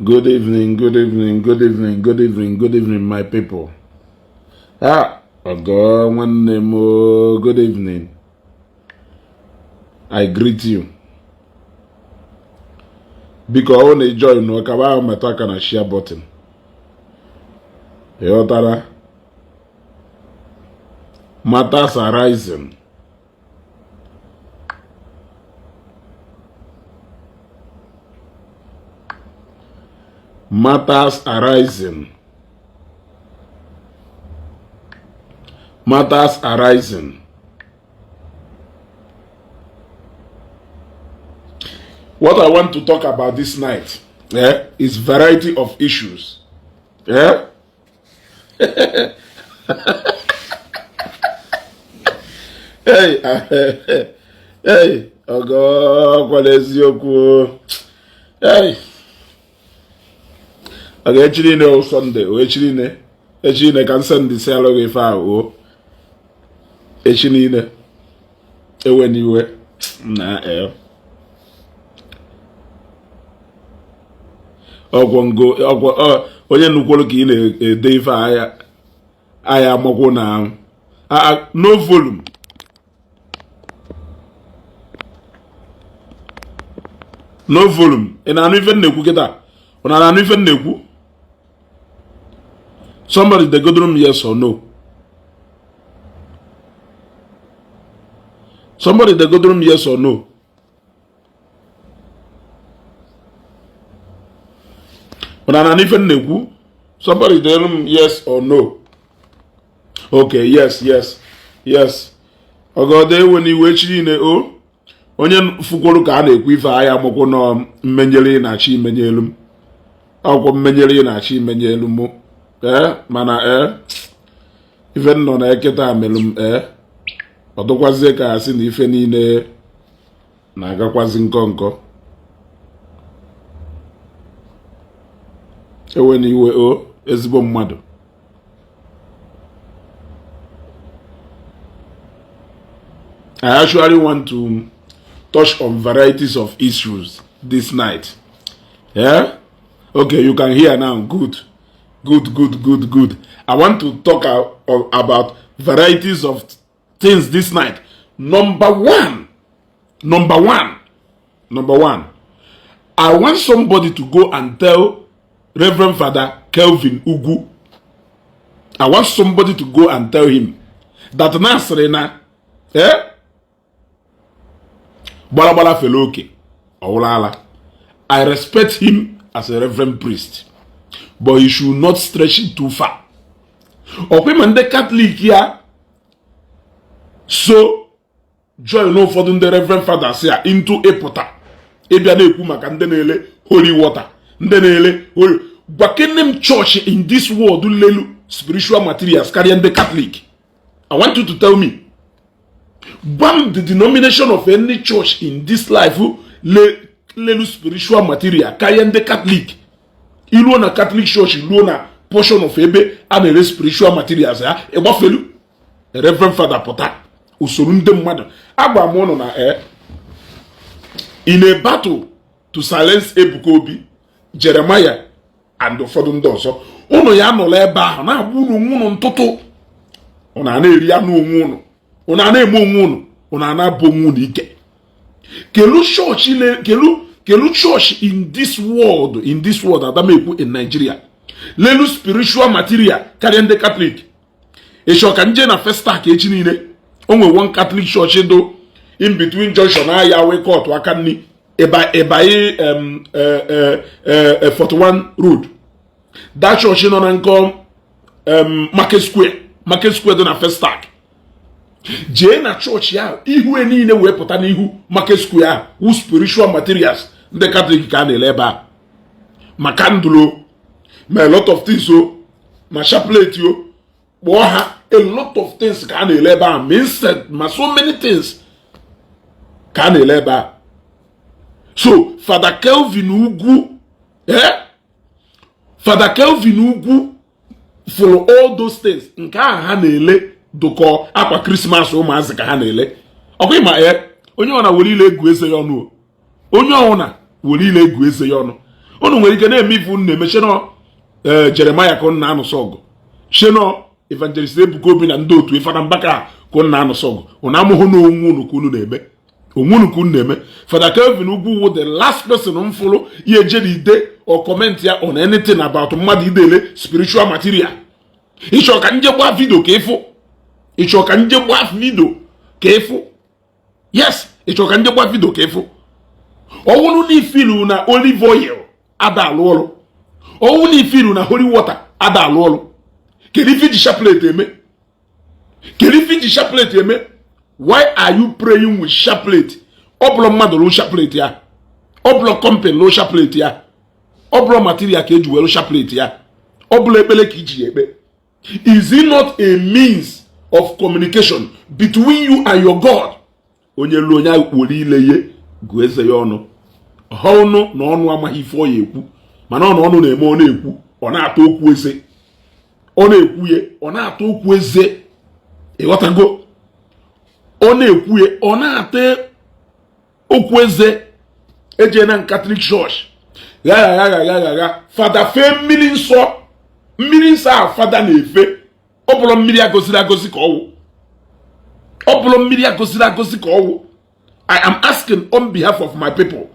Good evening, good evening, good evening, good evening, good evening, my people. Ogo nwanne m, good evening. I greet you. Because I want to join no kaba metaka na share button. Yotara. Matters arising. Matters arising. Matters arising. What I want to talk about this night is variety of issues. Yeah? Hey, ogo, kwa eziokwu. Hey. Okay, actually no Sunday. Actually can send the salary file. Actually ne. Anyway, nah Ogwongo onye nukwolo ka ị na-ede ife aya amagwo na no volume. No volume. Ị na-anụ ife na-ekwu kịta? Ọ na-anụ ife na-ekwu? Somebody they go through yes or no. Somebody they go through yes or no. Somebody they go yes or no. Okay, yes. Ogode when you wechiri ne o onye fukworo ka a na-ekwu ife aya moko no mmenyere na chi menyelum. Akwo mmenyere na chi menyelum. Mana even nọ na eketa amelum ọdụkwazie ka asị na ife niile na-agakwazi nkọ ewe na iwe ezigbo mmadụ. I actually want to touch on varieties of issues this night. Yeah? Okay, you can hear now. Good. I want to talk about varieties of things this night. Number one. I want somebody to go and tell Reverend Father Kelvin Ugu. I want somebody to go and tell him that Nasrena, Balabala Feloke, Aulala. I respect him as a reverend priest, but he should not stretch it too far. Women the Catholic here, so join no for the Reverend Father here into a potter. Ebiane Kumaka ndenele holy water. Ndenele holy. Bakenem church in this world do lelu spiritual materials carrying the Catholic. I want you to tell me, one the denomination of any church in this life lelu spiritual material carrying the Catholic. Ilu na Catholic church, ilu na portion of ebe and spiritual materials ya ebafelu Reverend Father Potter usoro ndị mmadụ agba mono na in a battle to silence Ebuka Obi, Jeremiah and ụfọdụ ndị ọzọ unu ya nọ ebe ahụ na-agba unu ntụtụ unu na-eri anụ onwe unu unu na-eme onwe unu na-abụ onwe unu ike. Kelu church in this world Adameku in Nigeria. Lelu spiritual material carrying the Catholic. Eshoka nje na festa ka echi niile. Onwe one Catholic church do in between junction Ayawe court Wakanni ebaye 41 road. That church no na nko Market Square do na festa. Jee na church ya ihu niile wee pụta n'ihu Market Square who spiritual materials ndị Catholic ka na eleba ma candle ma a lot of things ma chaplet kpọọ ha a lot of things ka na eleba ma so many things ka na eleba. So Father Kelvin Ugu for all those things nke ha na-ele doko akwa Christmas ụmụazị ka ha na-ele ọkwa ịma onye ọna were ile egwu eze ya ọnụ onye ọna were ile egwu eze ya ọnụ Onu nwere ike na-eme ifu na-eme sheno Jeremiah ka na anụ sọgụ. Sheno Evangelist Ebuka Obi na ndị otu Fada Mbaka ka na anụ sọgụ. Unu amụhụ na onwe unu ka unu na-eme. Onwe unu ka unu na-eme. Fada Kelvin Ugwu the last person m fụrụ ihe ide or comment ya on anything about mmadụ idele spiritual material. Ịchọ ka nje gba video ka ịfụ. Ịchọ ka nje gba video ka ịfụ. Yes, ịchọ ka nje gba video ka ịfụ. Ọwụrụ na ifilu na olive oil ada alụ ọrụ. Ọwụrụ na ifilu na holy water ada alụ ọrụ. Kedu ife ji chaplet eme? Kedu ife ji chaplet eme? Why are you praying with chaplet? Oblo mmadụ lo chaplet ya. Oblo company lo chaplet ya. Oblo material ka eji were chaplet ya. Oblo ekpele ka iji ekpe. Is it not a means of communication between you and your God? Onye lo nya wori ile ye gu eze ya ọnụ. Ọnụ na ọnụ amaghị ife ọ ya ekwu. Mana ọnụ na-eme ọ na-ekwu, ọ na-atọ okwu eze. Ọ na-ekwuye, ọ na-atọ okwu eze. Ịghọtago? Ọ na-ekwuye, ọ na-atọ okwu eze. Eje na Catholic Church. Fada fe mmiri nsọ. Mmiri nsọ a fada na-efe. Ọ bụrụ mmiri agoziri agozi ka ọwụ. Ọ bụrụ mmiri agoziri agozi ka ọwụ. I am asking on behalf of my people.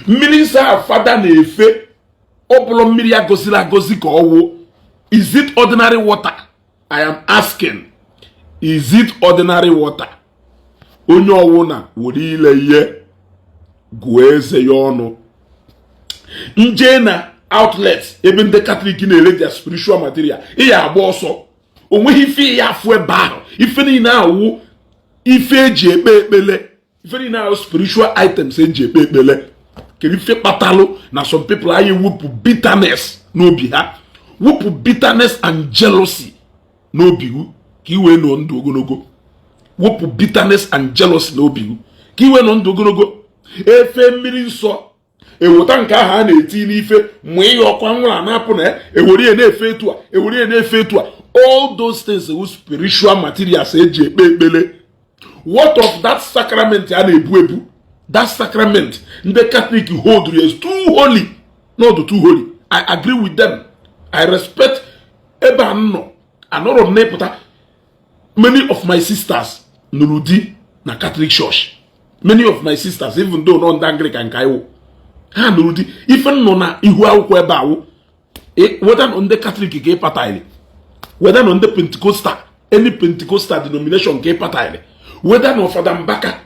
Mmiri nsọ a fada na-efe. Ọ bụrụ mmiri agoziri agozi ka ọwụ. Is it ordinary water? I am asking. Is it ordinary water? Onye ọwụ na were ile ihe gụọ eze ya ọnụ. Nje na outlet ebe ndị Catholic na-ele their spiritual material. Iya agba ọsọ. O nweghị ife ya afụ ebe ahụ. Ife niile awụ ife eji ekpe ekpele. Ife niile awụ spiritual items eji ekpe ekpele. Kedu ife kpatalụ na some people anyị wụpụ bitterness n'obi ha. Wụpụ bitterness and jealousy n'obi gị ka iwe nọ ndụ ogologo. Wụpụ bitterness and jealousy n'obi gị ka iwe nọ ndụ ogologo. Efe mmiri nsọ ewota nke ahụ a na-eti n'ife mgbe ihe ọkwa nwụrụ na-apụ na ewere ya na-efe etu a ewere ya na-efe etu a. All those things are spiritual materials eji ekpe ekpele. What of that sacrament a na-ebu ebu? That sacrament ndị Catholic hold is too holy. Not too holy. I agree with them. I respect ebe anọ anọrọ m n'epụta. Many of my sisters nụrụ di na Catholic Church. Many of my sisters, even though not Anglican ka iwu, ha nụrụ di. Ife nọ na ihu akwụkwọ ebe awụ. Whether on the Catholic ka ịpataile, whether on the Pentecostal, any Pentecostal denomination ka ịpataile, whether no Fada Mbaka,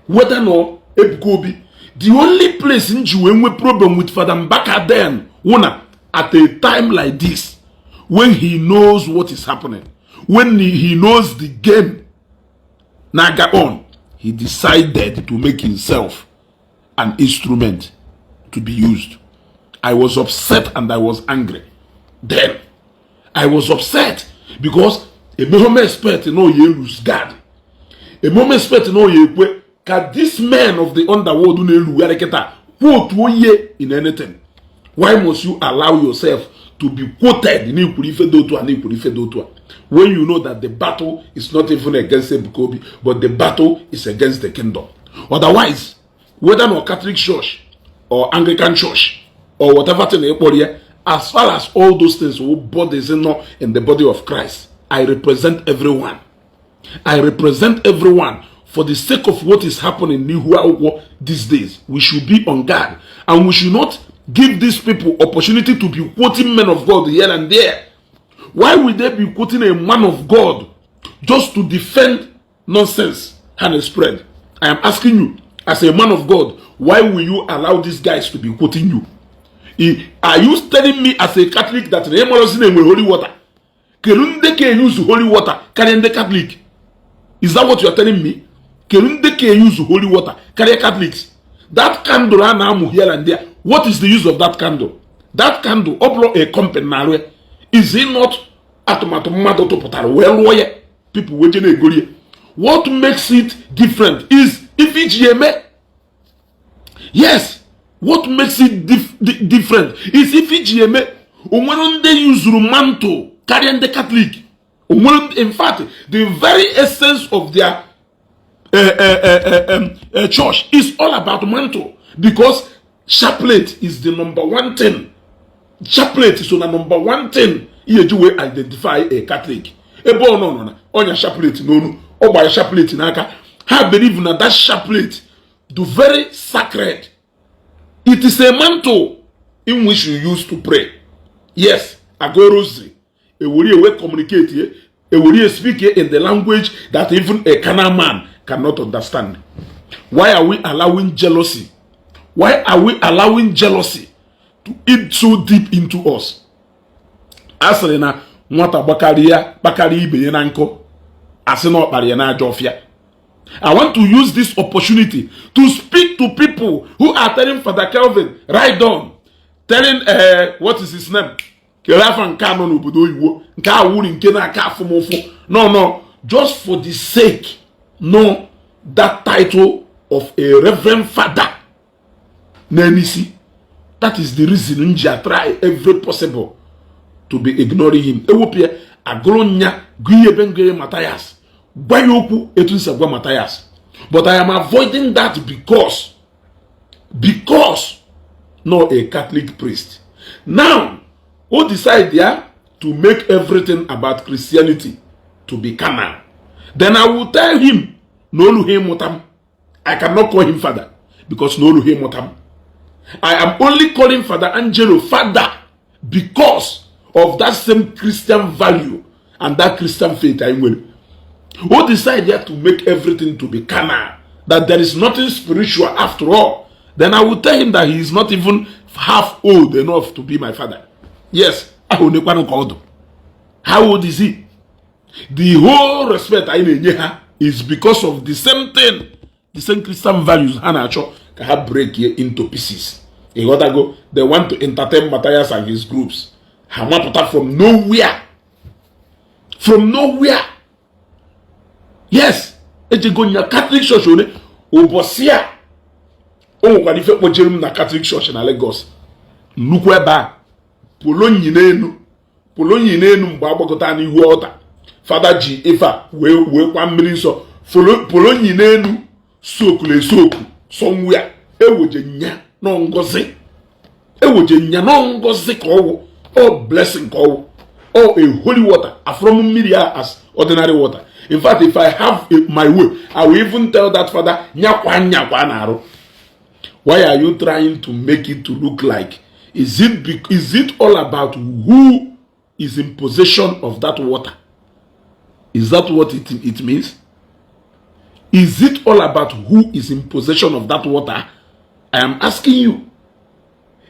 whether no Ebuka Obi. The only place in Jew when we problem with Fada Mbaka then, una at a time like this, when he knows what is happening, when he knows the game naga on, he decided to make himself an instrument to be used. I was upset and I was angry. Then I was upset because a moment expect no ye lose God. A moment expect no ye kwe. Can this man of the underworld quote ye in anything? Why must you allow yourself to be quoted in when you know that the battle is not even against Ebuka, but the battle is against the kingdom? Otherwise, whether no Catholic Church or Anglican Church or whatever thing, as far as all those things will bodies in the body of Christ, I represent everyone. I represent everyone. For the sake of what is happening these days, we should be on guard, and we should not give these people opportunity to be quoting men of God here and there. Why would they be quoting a man of God just to defend nonsense and spread? I am asking you, as a man of God, why will you allow these guys to be quoting you? Are you telling me as a Catholic that the name with holy water? Kerunde can use holy water, carrying the Catholic? Is that what you are telling me? Kerunde can use holy water, carry Catholics? That candle here and there. What is the use of that candle? That candle, a company, is it not automatic to put well people waiting a good? What makes it different is if it's yes. What makes it different is if it's when they use mantle carrying the Catholic. In fact, the very essence of their church is all about mantle, because Chaplet is the number one thing. Chaplet is the number one thing. You will identify a Catholic. Ebo no no onya chaplet no or by chaplet naka. I believe that that chaplet do very sacred. It is a mantle in which you use to pray. Yes, I go rosary. A way communicate here. A way speak here in the language that even a Canaan man cannot understand. Why are we allowing jealousy? Why are we allowing jealousy to eat so deep into us? Asrena nwata bakari ibe ye na nko asina okpari na ajofia. I want to use this opportunity to speak to people who are telling Father Kelvin, write down, telling what is his name? Kelafan Kano n'obodo Igbo nke awuri nke na aka afumofo. No, just for the sake, no, that title of a reverend father. Nenisi. That is the reason I try every possible to be ignoring him. Ewopia agolonya guyebengeye Matthias. Bayoku etunsagwa Matthias. But I am avoiding that because not a Catholic priest. Now, who decide there to make everything about Christianity to be carnal? Then I will tell him, no luhe motam. I cannot call him father because no luhe motam. I am only calling Father Angelo father because of that same Christian value and that Christian faith I will. Who decided to make everything to be carnal, that there is nothing spiritual after all, then I will tell him that he is not even half old enough to be my father. Yes, how old is he? The whole respect I need is because of the same thing, the same Christian values Hanacho can have break here into pieces. They want to entertain Matthias and his groups. Hamapata from nowhere. From nowhere. Yes. Ejegonya Catholic Church one obosia. O kwa dife pojerum na Catholic Church na Lagos. Nnukwu eba. Polonyi n'enu mgbe agbakọta n'ihu ọta. Father ji Ifa wee kwa mmiri nsọ. Polonyi n'enu sokule soku somewhere. Ewoje nya no ngozi. Ewoje nya no ngozi ka owo. Oh blessing ka owo. Oh a holy water. From mmiri as ordinary water. In fact, if I have my way, I will even tell that father, nyakwa naro. Why are you trying to make it to look like? Is it all about who is in possession of that water? Is that what it means? Is it all about who is in possession of that water? I am asking you.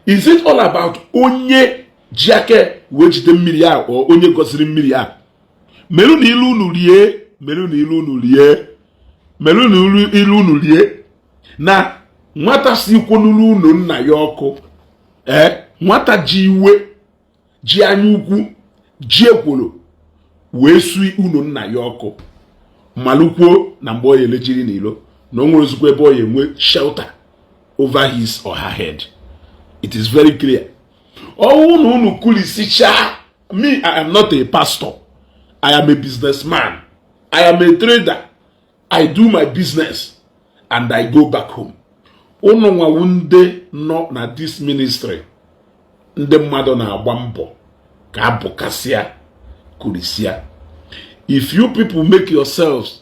Is it all about onye jiake wejide mmiri a or onye gosiri mmiri a? Melu ni ilu nulie na nwata si kwonulu unu nna ya ọkụ nwata ji iwe ji anya ukwu ji ekworo wee sui unu nna ya ọkụ malụkwuo na mgbe ọ elejiri n'ilo na o nwere ozugbo ebe ọ enwe shelter over his or her head. It is very clear. Unu kulisicha. Me, I am not a pastor. I am a businessman. I am a trader. I do my business and I go back home. Unu nwawunde no na this ministry. Nde mmado na agba mbọ ka abụkasịa kulisia. If you people make yourselves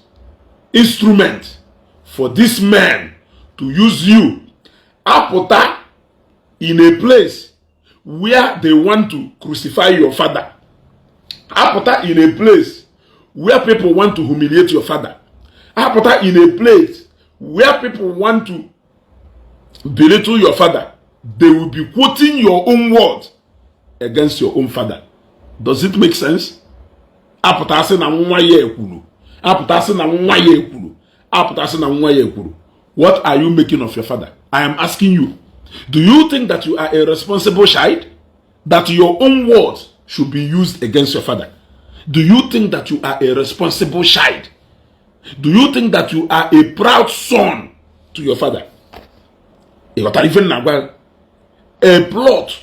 instrument for this man to use you, apota in a place where they want to crucify your father, apota in a place where people want to humiliate your father, apota in a place where people want to belittle your father, they will be quoting your own word against your own father. Does it make sense? Apotasi na nwa ye ekwuru. Apotasi na nwa ye ekwuru. Apotasi na nwa ye ekwuru. What are you making of your father? I am asking you. Do you think that you are a responsible child? That your own words should be used against your father? Do you think that you are a responsible child? Do you think that you are a proud son to your father? A plot,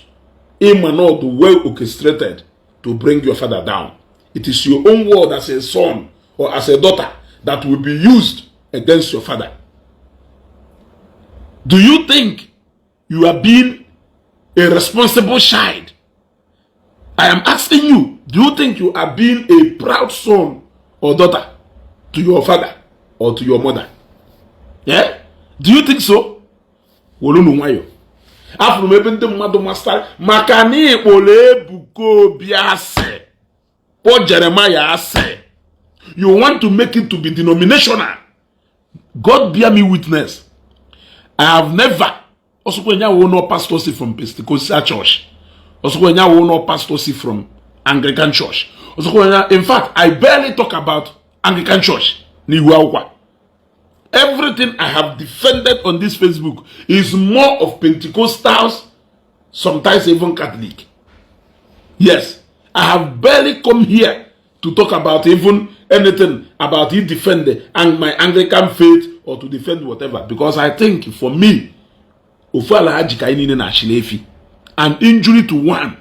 well orchestrated to bring your father down. It is your own word as a son or as a daughter that will be used against your father. Do you think you are being a responsible child. I am asking you, do you think you are being a proud son or daughter to your father or to your mother? Yeah? Do you think so? Wolunu nwayo. Afro mebe ndị mmadụ master maka na ikpole ebuko biase. Po Jeremiah say, you want to make it to be denominational. God bear me witness. I have never also when you know pastorship from Pentecostal church. Also when you know pastorship from Anglican church. Also when in fact I barely talk about Anglican church. Everything I have defended on this Facebook is more of Pentecostals, sometimes even Catholic. Yes, I have barely come here to talk about even anything about it defending and my Anglican faith or to defend whatever, because I think for me, an injury to one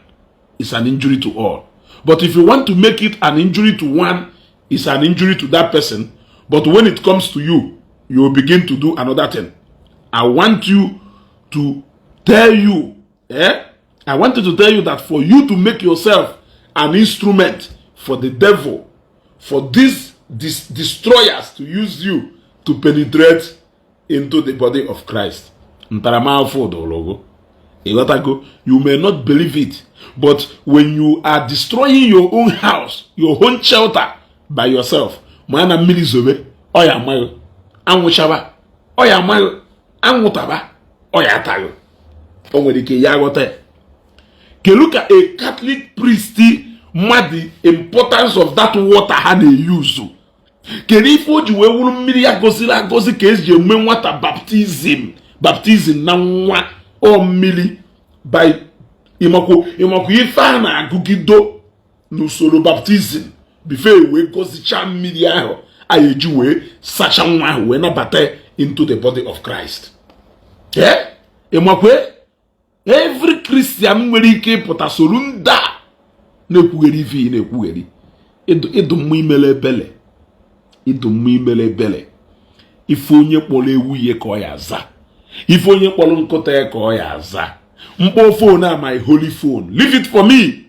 is an injury to all. But if you want to make it an injury to one, it's an injury to that person. But when it comes to you, you will begin to do another thing. I want you to tell you, I wanted to tell you that for you to make yourself an instrument for the devil, for these destroyers to use you to penetrate into the body of Christ. You may not believe it, but when you are destroying your own house, your own shelter by yourself, look at a Catholic priest, the importance of that water had a use. Kerifo juwe wulu mmiri agozi case je mwen water baptism na nwa o mmiri by imako ifa na agugido no solo baptism before we gozi cha mmiri aho ayeju we sacha nwa we na bate into the body of Christ. Every Christian nwere ike pụta soro nda na-ekwugheri vi na-ekwugheri ịdụ mma imele ebele ife onye kpọrọ ewu ihe ka ọ ya aza, ife onye kpọrọ nkụta ya ka ọ ya aza. Mkpọ phone a my holy phone, leave it for me,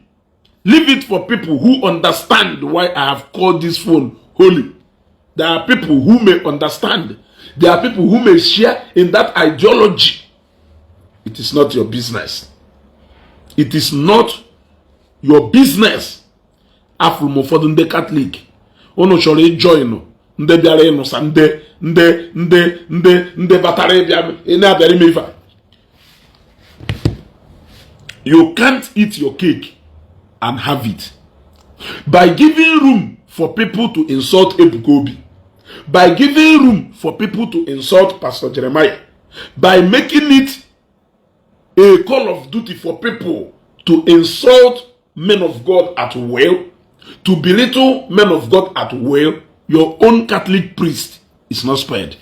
leave it for people who understand why I have called this phone holy. There are people who may understand, there are people who may share in that ideology. It is not your business. It is not your business. Afro for the Catholic. Ono chore join nde biara ino sa nde batare bia ina abere mefa. You can't eat your cake and have it. By giving room for people to insult Ebukobi, by giving room for people to insult Pastor Jeremiah, by making it a call of duty for people to insult men of God at will, to belittle men of God at will, your own Catholic priest is not spared.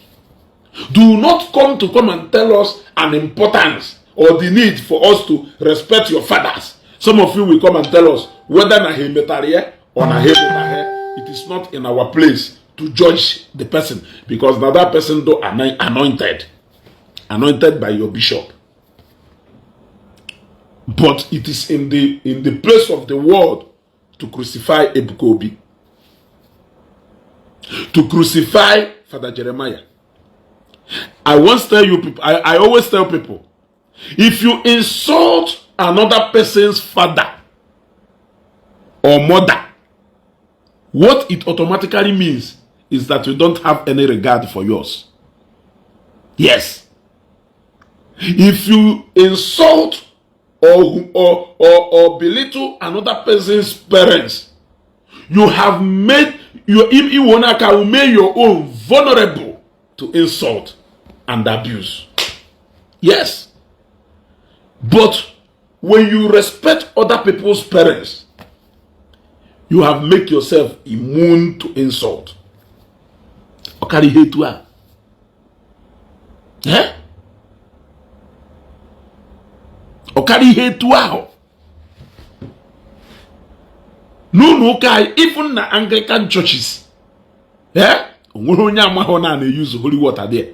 Do not come and tell us an importance or the need for us to respect your fathers. Some of you will come and tell us whether na hemetarie or na hemetarie. It is not in our place to judge the person, because now that person though anointed by your bishop. But it is in the place of the world to crucify Ebukobi, to crucify Father Jeremiah. I always tell people, if you insult another person's father or mother, what it automatically means is that you don't have any regard for yours. Yes. If you insult or belittle another person's parents, you have made your own vulnerable to insult and abuse. Yes. But when you respect other people's parents, you have made yourself immune to insult. Okari hetua. Okari hetua. No kai even na Anglican churches. Onwere onye amaho na use holy water there.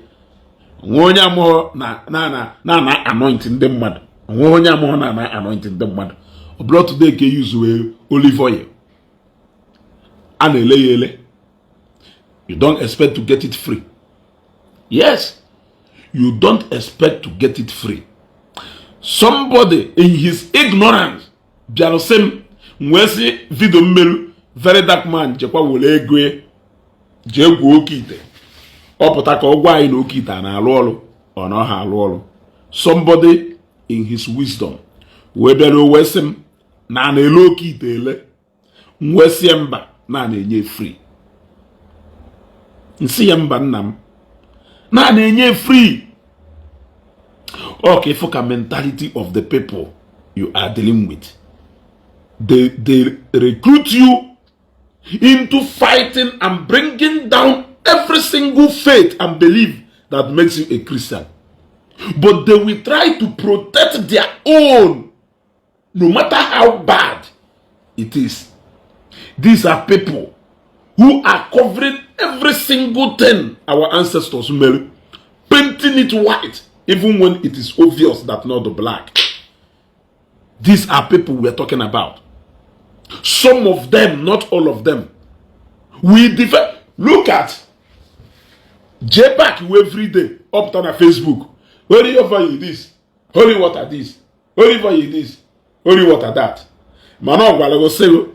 onye amụọ na anointing ndị mmadụ. Onye amụọ na anointing ndị mmadụ. Ọbụla today ka use olive oil. A na-ele ya ele. You don't expect to get it free. Yes, you don't expect to get it free. Somebody in his ignorance bịara sị m nwee sị video mmerụ Verydarkman jekwa were ego jee gwuo oke ite. Ọ pụta ka ọ gwa anyị na oke ite na-alụ ọrụ ọ na ọha alụ ọrụ. Somebody in his wisdom wee bịara wee sị m na na-ele oke ite ele wee sị mba na-enye free. Nsi ya mba nna m na-enye free. Okay, for the mentality of the people you are dealing with. They recruit you into fighting and bringing down every single faith and belief that makes you a Christian. But they will try to protect their own, no matter how bad it is. These are people who are covering every single thing our ancestors made, painting it white, even when it is obvious that not the black. These are people we are talking about. Some of them, not all of them. We differ. Look at J-Pack every day up on Facebook. Holy over this, holy water this, holy over this, holy water that. Mano gwalago sego.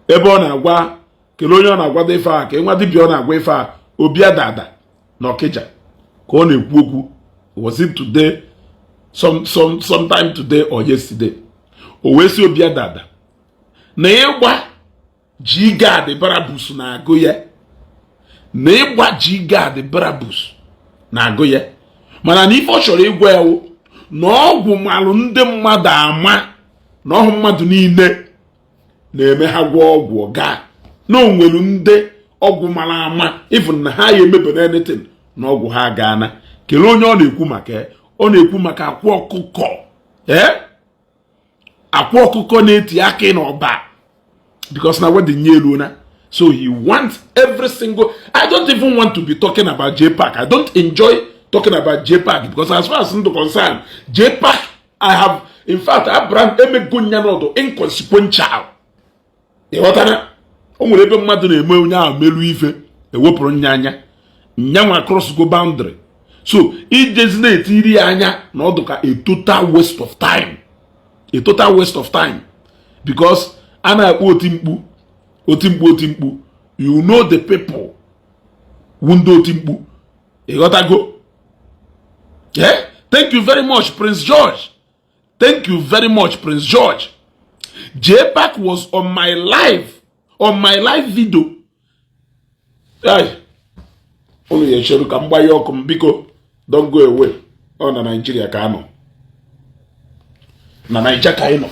Ebe na agwa kelonyo na agwa defa ke nwa dibia na agwa ifa obia dada na Okija. Ka ọ na-ekwu okwu. Was it today? Sometime today or yesterday? O wee si obia dada. Na ịgba Jigad Barabus na agụ ya. Na ịgba Jigad Barabus na agụ ya. Mana na ife ọ chọrọ ịgwa ya wụ na ọgwụ malụ ndị mmadụ ama na ọhụ mmadụ niile na-eme ha gwa ọgwụ gaa. Na onwelu ndị ọgwụ mara ama even na ha ya emebe anything na ọgwụ ha gaana. Kele onye ọ na-ekwu maka ọ na-ekwu maka akwa ọkụkọ. Akwa ọkụkọ na-eti aka n'ọba. Because now what the nyelu na. So he wants every single. I don't even want to be talking about J-Pack. I don't enjoy talking about J-Pack because as far as I'm concerned, J-Pack, I have, in fact, I brand emegunyanodo inconsequential. You what na? Onwere ebe mmadụ na-eme onye ahụ melu ife ewepụrụ nyanya. Nyanwa cross go boundary. So ijezi na-etiri anya na ọ dụka a total waste of time. A total waste of time. Because ana akpọ otimkpu. You know the people. Wundo otimkpu. You gotta go. Yeah? Thank you very much, Prince George. Thank you very much, Prince George. J-Pack was on my live video. Hey. Only a share come buy your biko. Don't go away. Oh, na Nigeria ka ano. Na Nigeria ka ino.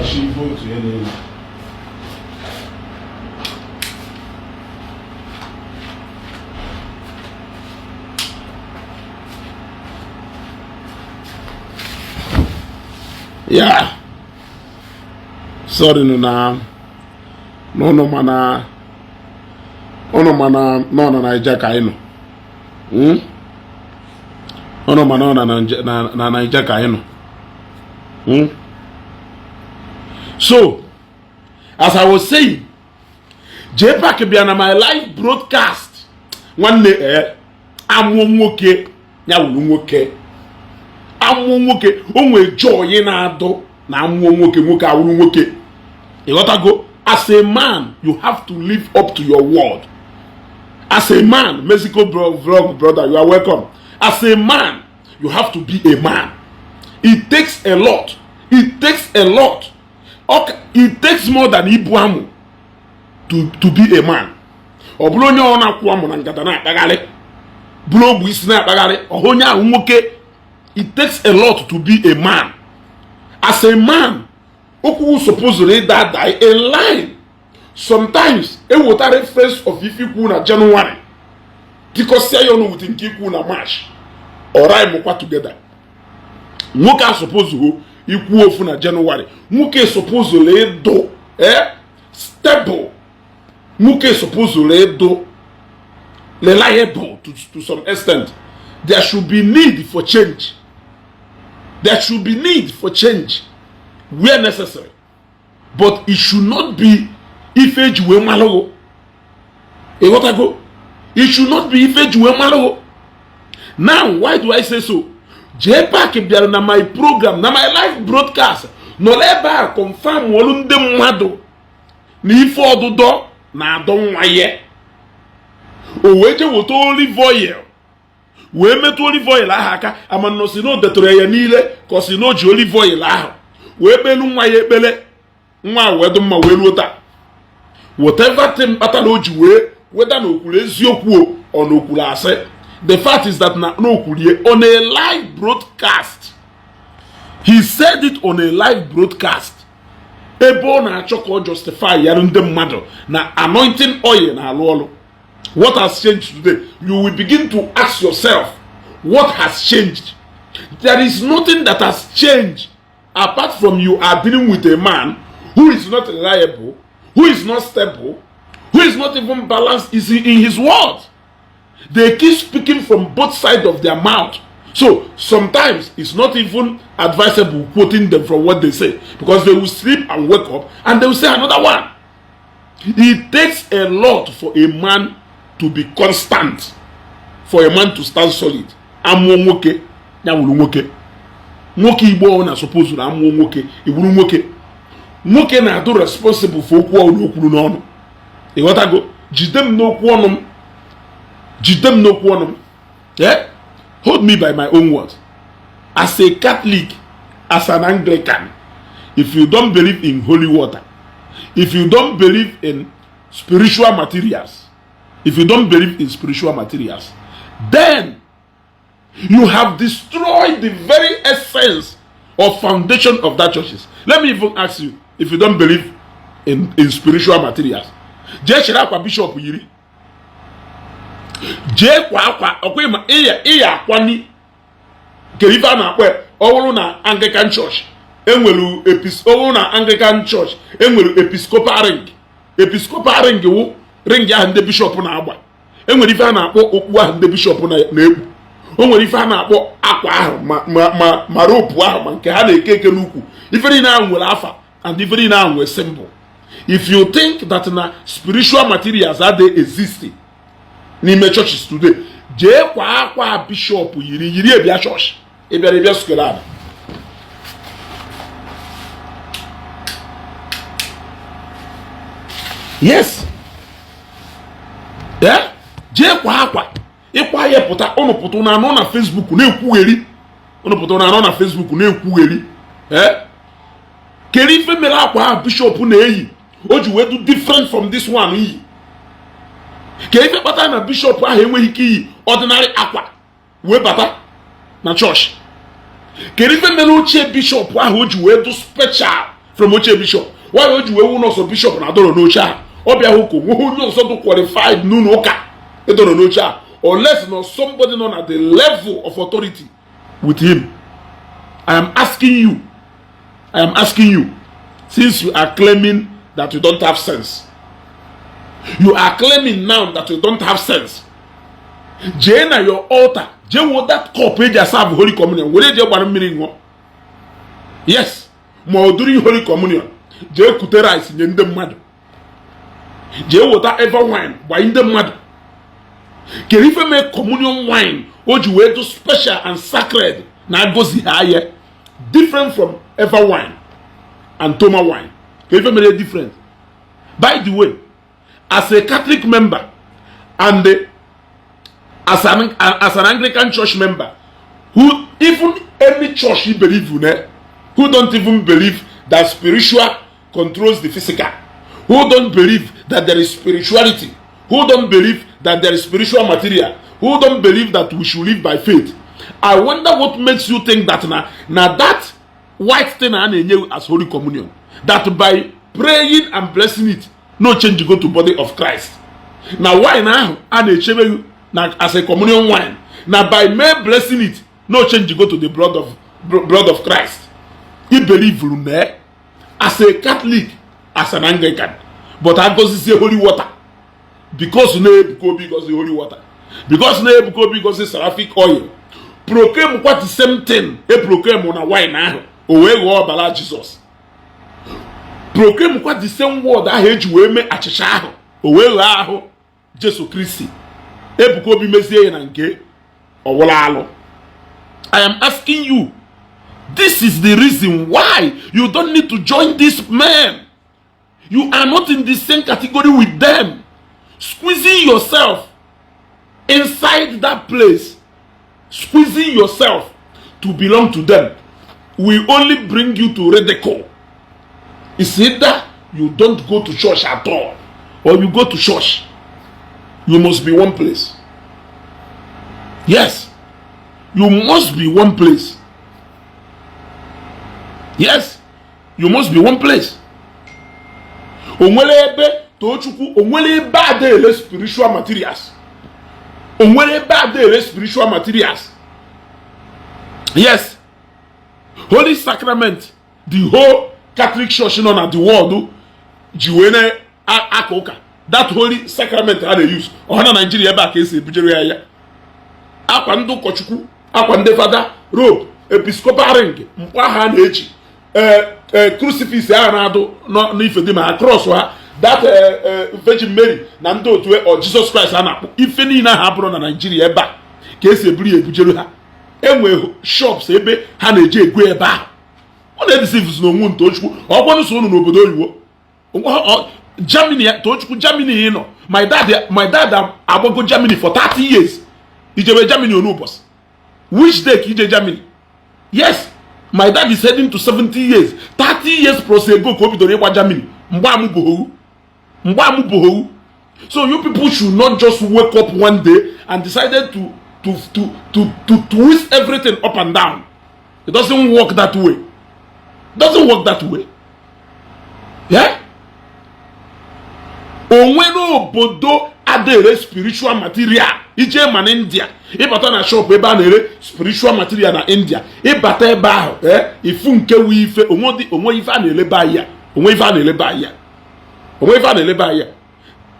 She votes in. Yeah. Sorry, no mana no na Naija ka ino. Ono mana na Naija ka ino. So, as I was saying, J-Pack bịa na my live broadcast. Nwanne amụ nwoke ya wuru nwoke. Amụ nwoke o nwere joy na-adọ na amụ nwoke nwoke awuru nwoke. You gotta go. As a man, you have to live up to your word. As a man, Mexico vlog brother, you are welcome. As a man, you have to be a man. It takes a lot. It takes a lot. Okay, it takes more than Ibuamu to be a man. Oblonya ona kwamu na ngata na akpagale. Blobu isi na akpagale. Ohonya nwoke. It takes a lot to be a man. As a man, who supposedly that die a line. Sometimes it will take first of if you na January. Because say you know within kiku na March. Or I mokwa together. Nwoke suppose who ikwu ofu na January. Nwoke supposedly do stable. Nwoke supposedly do reliable to some extent. There should be need for change. There should be need for change where necessary. But it should not be Ife Juwe Malogo. What I go? It should not be Ife Juwe Malogo. Now, why do I say so? J-Pack na my program, na my live broadcast. No leba confirm wolunde mwado. Ni ifo odudo na adon waye. Oweje woto olive oil. We metu olive oil aha aka ama no si no detore ya niile ko si no ji olive oil aha. We belu nwa ya ekpele nwa wedu mma we luota. Whatever thing pata no ji we whether no kwuru eziokwu o no kwuru ase. The fact is that no kwuru on a live broadcast. He said it on a live broadcast. Ebo na achoko justify yaru ndị mmadụ na anointing oil na alu olu. What has changed today? You will begin to ask yourself, what has changed? There is nothing that has changed apart from you are dealing with a man who is not reliable, who is not stable, who is not even balanced is in his words. They keep speaking from both sides of their mouth. So sometimes it's not even advisable quoting them from what they say, because they will sleep and wake up and they will say another one. It takes a lot for a man to be constant, for a man to stand solid. Amwo nwoke ya wuru nwoke. Nwoke Igbo na suppose na amwo nwoke e wuru nwoke. Nwoke na do responsible for okwu okwuru n'ọnụ. E ghọta go jidem n'okwu ọnụ m. Jidem n'okwu ọnụ m. Yeah? Hold me by my own words. As a Catholic, as an Anglican, if you don't believe in holy water, if you don't believe in spiritual materials, then you have destroyed the very essence or foundation of that churches. Let me even ask you, if you don't believe in spiritual materials, je shira kwa bishop yiri, je kwa okwema iya kwani kerifa na akwe owuru na Anglican church enwelu owuru na Anglican church enwelu episcopal ring wu ring ahụ ndị bishop na-agba. Enwere ife a na-akpọ okpu ahụ ndị bishop na-ekpu. O nwere ife a na-akpọ akwa ahụ ma rope ahụ ma nke ha na-eke eke n'ukwu. Ife niile ahụ nwere afa and ife niile ahụ nwere symbol. If you think that na spiritual materials are they existing n'ime churches today, jee kwa akwa bishop yiri ebia church ebia skelada. Yes. Yeah? Jee kwa akwa ịkwa ya pụta unu pụta na anọ na Facebook na-ekwugheri. Unu pụta na anọ na Facebook na-ekwugheri. Keri ife mere akwa bishop na-eyi o ji wedu different from this one iyi. Keri ife kpata na bishop ahụ enweghị ike iyi ordinary akwa wee bata na church. Keri ife mere ochie bishop ahụ o ji wedu special from ochie bishop. Why o ji wewu nọsọ bishop na adọrọ n'oche ahụ. Obia huko onye ọzọ do qualified n'ụlọ ụka edoro n'oche a, unless no somebody known at the level of authority with him. I am asking you, since you are claiming that you don't have sense, you are claiming now that you don't have sense, jee na your altar, jee wo that cup eji serve holy communion, were je gbara mmiri ṅụọ. Yes, ma during holy communion jee kute rice nye ndị mmadụ jee wota ever wine gbanye ndị mmadụ kere ife mee communion wine o ji wee do special and sacred na agọzi ha ye different from ever wine and toma wine kere ife mere different. By the way, as a Catholic member and as an Anglican church member, who even any church you believe in, who don't even believe that spiritual controls the physical, who don't believe that there is spirituality, who don't believe that there is spiritual material, who don't believe that we should live by faith, I wonder what makes you think that now that white thing as Holy Communion, that by praying and blessing it, no change go to body of Christ. Now why now? And as a communion wine. Now by mere blessing it, no change go to the blood of Christ. You believe as a Catholic, as an Anglican, but I go see holy water because because the holy water, because because the seraphic oil. Proclaim what the same thing. They proclaim on a wine now. Owe go bala Jesus. Proclaim what the same word I heard you me achicha ahụ owe ahụ Jesu Kristi ebuko bi mezie na nke ọwụla alụ. I am asking you, this is the reason why you don't need to join these men. You are not in the same category with them. Squeezing yourself inside that place, squeezing yourself to belong to them, will only bring you to ridicule. It's either you don't go to church at all, or you go to church. You must be one place. Yes, you must be one place. Yes, you must be one place. Onwele ebe tochukwu onwele ebe adele spiritual materials. Onwele ebe adele spiritual materials. Yes, Holy Sacrament, the whole Catholic Church nọ na the world jiwene aka that Holy Sacrament ha na-use ọha na Nigeria ebe a ka esi ebujere ya akwa ndị ụkọchukwu akwa ndị fada robe episcopal ring mkpa ha na-eji crucifix ha na-adụ n'ife dị ma cross ha that Virgin Mary na ndị otu o Jesus Christ ha na-akpụ ife niile ha bụrụ na Nigeria ebe a ka esi ebujere ha. Enwe shops ebe ha na-eji ego ebe ahụ ọ na-edisives n'onwe ntochukwu ọgwọnụ so unu n'obodo oyibo Germany tochukwu Germany nọ my dad agbago Germany for 30 years. Ijebe Germany onubos which day ka ije Germany? Yes, my dad is heading to 70 years 30 years plus ago ka o bidoro ịgba Germany mgbe amụ bohowu. So you people should not just wake up one day and decided to twist everything up and down. It doesn't work that way. Yeah? Onweno obodo adere spiritual material. Ije man India. Ibata na shop ebe na-ere spiritual material na India. Ibata ebe ahụ, ifu nke wife onwe ife na-eleba ya. Onwe ife na-eleba ya.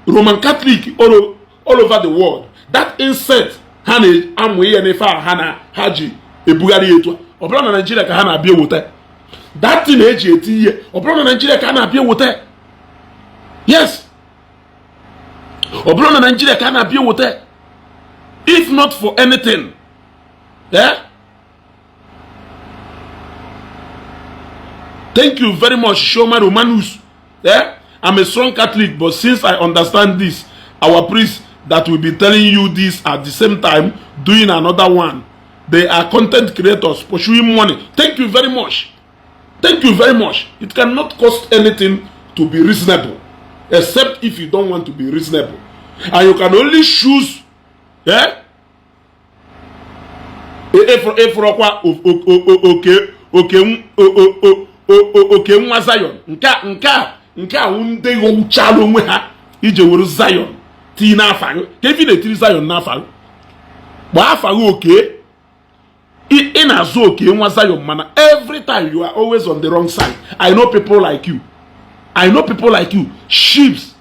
Roman Catholic all over the world. That insect ha na-amụ ihe n'ife a ha ji ebugharị etu ọ bụrụ na Nigeria ka ha na-abịa eweta that thing eji eti ihe ọ bụrụ na Nigeria ka ha na-abịa eweta. Yes, ọ bụrụ na Nigeria ka ha na-abịa eweta. If not for anything, thank you very much Shoma Romanus. I'm a strong Catholic, but since I understand this, our priest that will be telling you this at the same time doing another one, they are content creators pursuing money. Thank you very much. It cannot cost anything to be reasonable, except if you don't want to be reasonable, and you can only choose okay nwa Zion nke a ndị ụchalụ onwe ha ije were Zion tii n'afaghị ka efi na-etiri Zion n'afaghị gba afaghị oke ị na-azụ oke nwa Zion mana every time you are always on the wrong side. I know people like you sheeps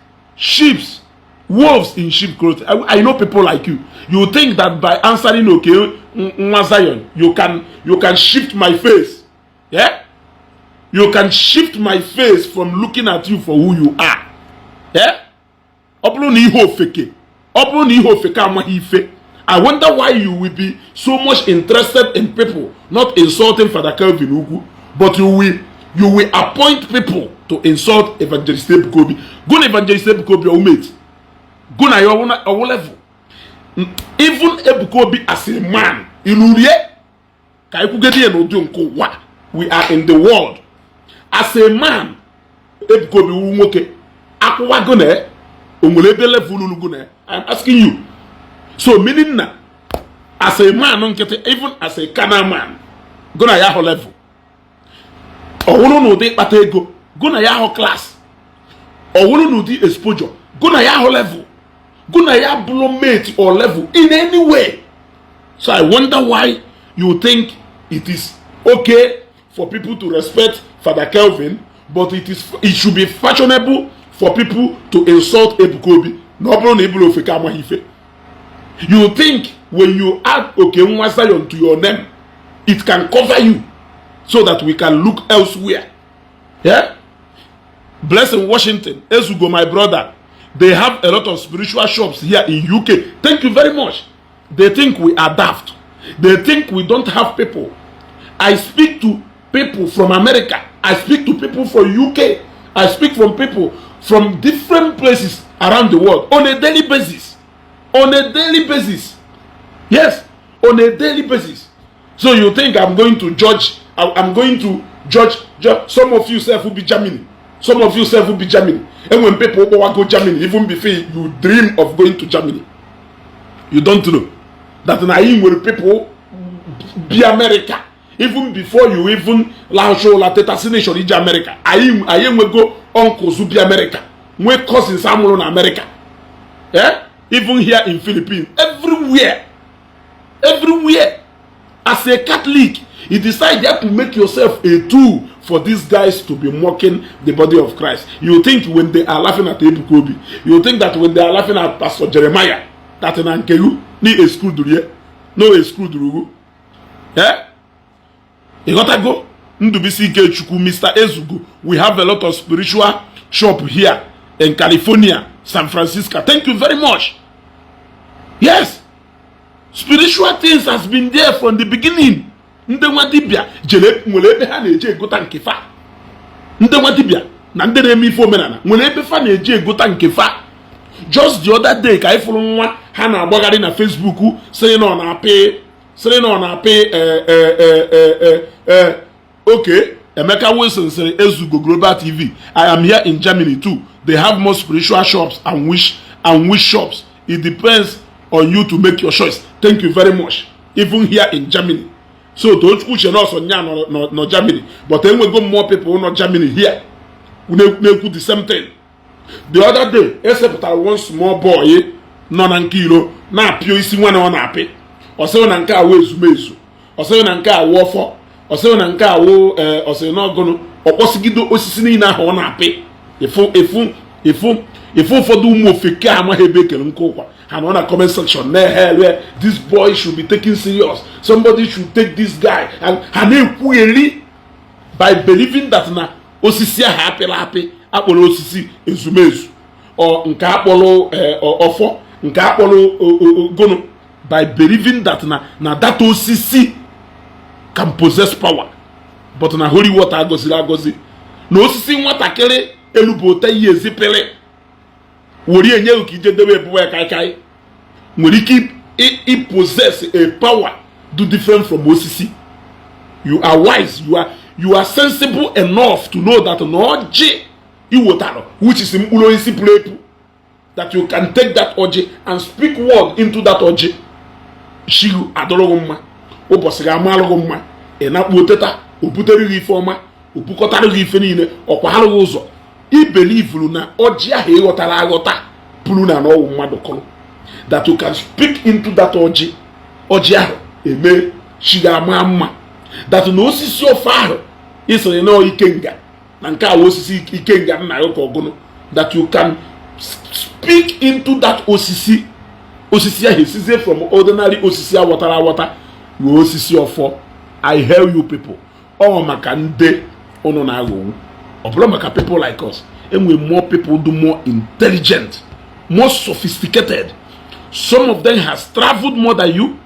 wolves in sheep clothing. I know people like you. You think that by answering okay nwa Zion you can shift my face. Yeah, You can shift my face from looking at you for who you are. Yeah? I wonder why you will be so much interested in people not insulting Father Kelvin Ugu, but you will appoint people to insult Evangelist Ebukobi. Go to Evangelist Ebukobi, your mate. Go na your level. Even Ebukobi as a man, we are in the world. As a man, Ebukobi umoke. Akwa gone, I'm asking you. So meaning na, as a man, even as a Kana man, go na yaho level. Owunu no de patego, go na yaho class. Owunu no de exposure, go na yaho level. Go na yaho blowmate or level in any way. So I wonder why you think it is okay for people to respect Father Kelvin, but it should be fashionable for people to insult Ebukobi. You think when you add Okenwa Zion to your name, it can cover you so that we can look elsewhere. Yeah? Blessed in Washington, Ezugo, my brother, they have a lot of spiritual shops here in UK. Thank you very much. They think we are daft. They think we don't have people. I speak to people from America. I speak to people from UK. I speak from people from different places around the world on a daily basis. On a daily basis. Yes, on a daily basis. So you think I'm going to judge? I'm going to judge some of you self will be Germany. Some of you self will be Germany. And when people go to Germany, even before you dream of going to Germany, you don't know that Naim will people be America. Even before you even launch la assassination in America. I am will go uncles who be America. We cousins in America. Yeah? Even here in Philippines. Everywhere. Everywhere. As a Catholic, you decide you have to make yourself a tool for these guys to be mocking the body of Christ. You think when they are laughing at Ebukobi, you think that when they are laughing at Pastor Jeremiah, that in Ankeyu, ni exclude no exclude. Yeah? You gotta go. Ndubisi Chuku, Mr. Ezugo. We have a lot of spiritual shop here in California, San Francisco. Thank you very much. Yes. Spiritual things has been there from the beginning. Ndewadibia, Jele, Mulebe Haneje, Gotan Kefa. Ndewadibia, Nanderemi Fomenana, Mulebe Faneje, Gotan Kefa. Just the other day, I follow one Hannah Bogari na Facebook saying on our pay. Okay, Emeka Wilson say Ezugo Global TV. I am here in Germany too. They have more spiritual shops and wish shops. It depends on you to make your choice. Thank you very much. Even here in Germany. So don't push your nose on no Germany. But then we go more people not Germany here. We do the same thing. The other day, except that one small boy, non-kilo, na pio isi one on happy. Ose na nke awo ezumezu, ose na nke awo ofo, ose na nke awo ose na ogono, okposigido osisi ni na ho na ape. Ifu for do mo fake ama hebe kele nkokwa. And on a comment section, where this boy should be taken serious. Somebody should take this guy and by believing that na osisi happy apolo osisi ezumezu or nke apolo ofo, nke apolo gono. By believing that na that osisi can possess power, but na holy water agozi no osisi nwatakịrị elubote ihe ezipele wori enye ukije debe ebuwe kai nwere ike I possess a power do different from osisi. You are wise, you are sensible enough to know that no je iwotaro, which is mkpụrụ isi pụrụ that you can take that oje and speak word into that oje. Shiru adorogumma ụbọchị amalụgumma enakpu oteta obutere ife ọma obukọtara ife niile ọkwaharụghị ụzọ ibelivuru na ọjị ahụ ịghọtara aghọta pụrụ na n'ọwụ mmadụ kọrọ that you can speak into that ọjị ahụ eme shiga ama mma that na osisi ofe ahụ isonye na ikenga na nke ahụ osisi ikenga nna ya ka ọgụnụ that you can speak into that osisi ahụ esizie from ordinary osisi awọtara awọta ruo osisi ọfọ. I hail you people. Maka nde ono na agwo oblomaka people like us and we more people do more intelligent, more sophisticated. Some of them has traveled more than you.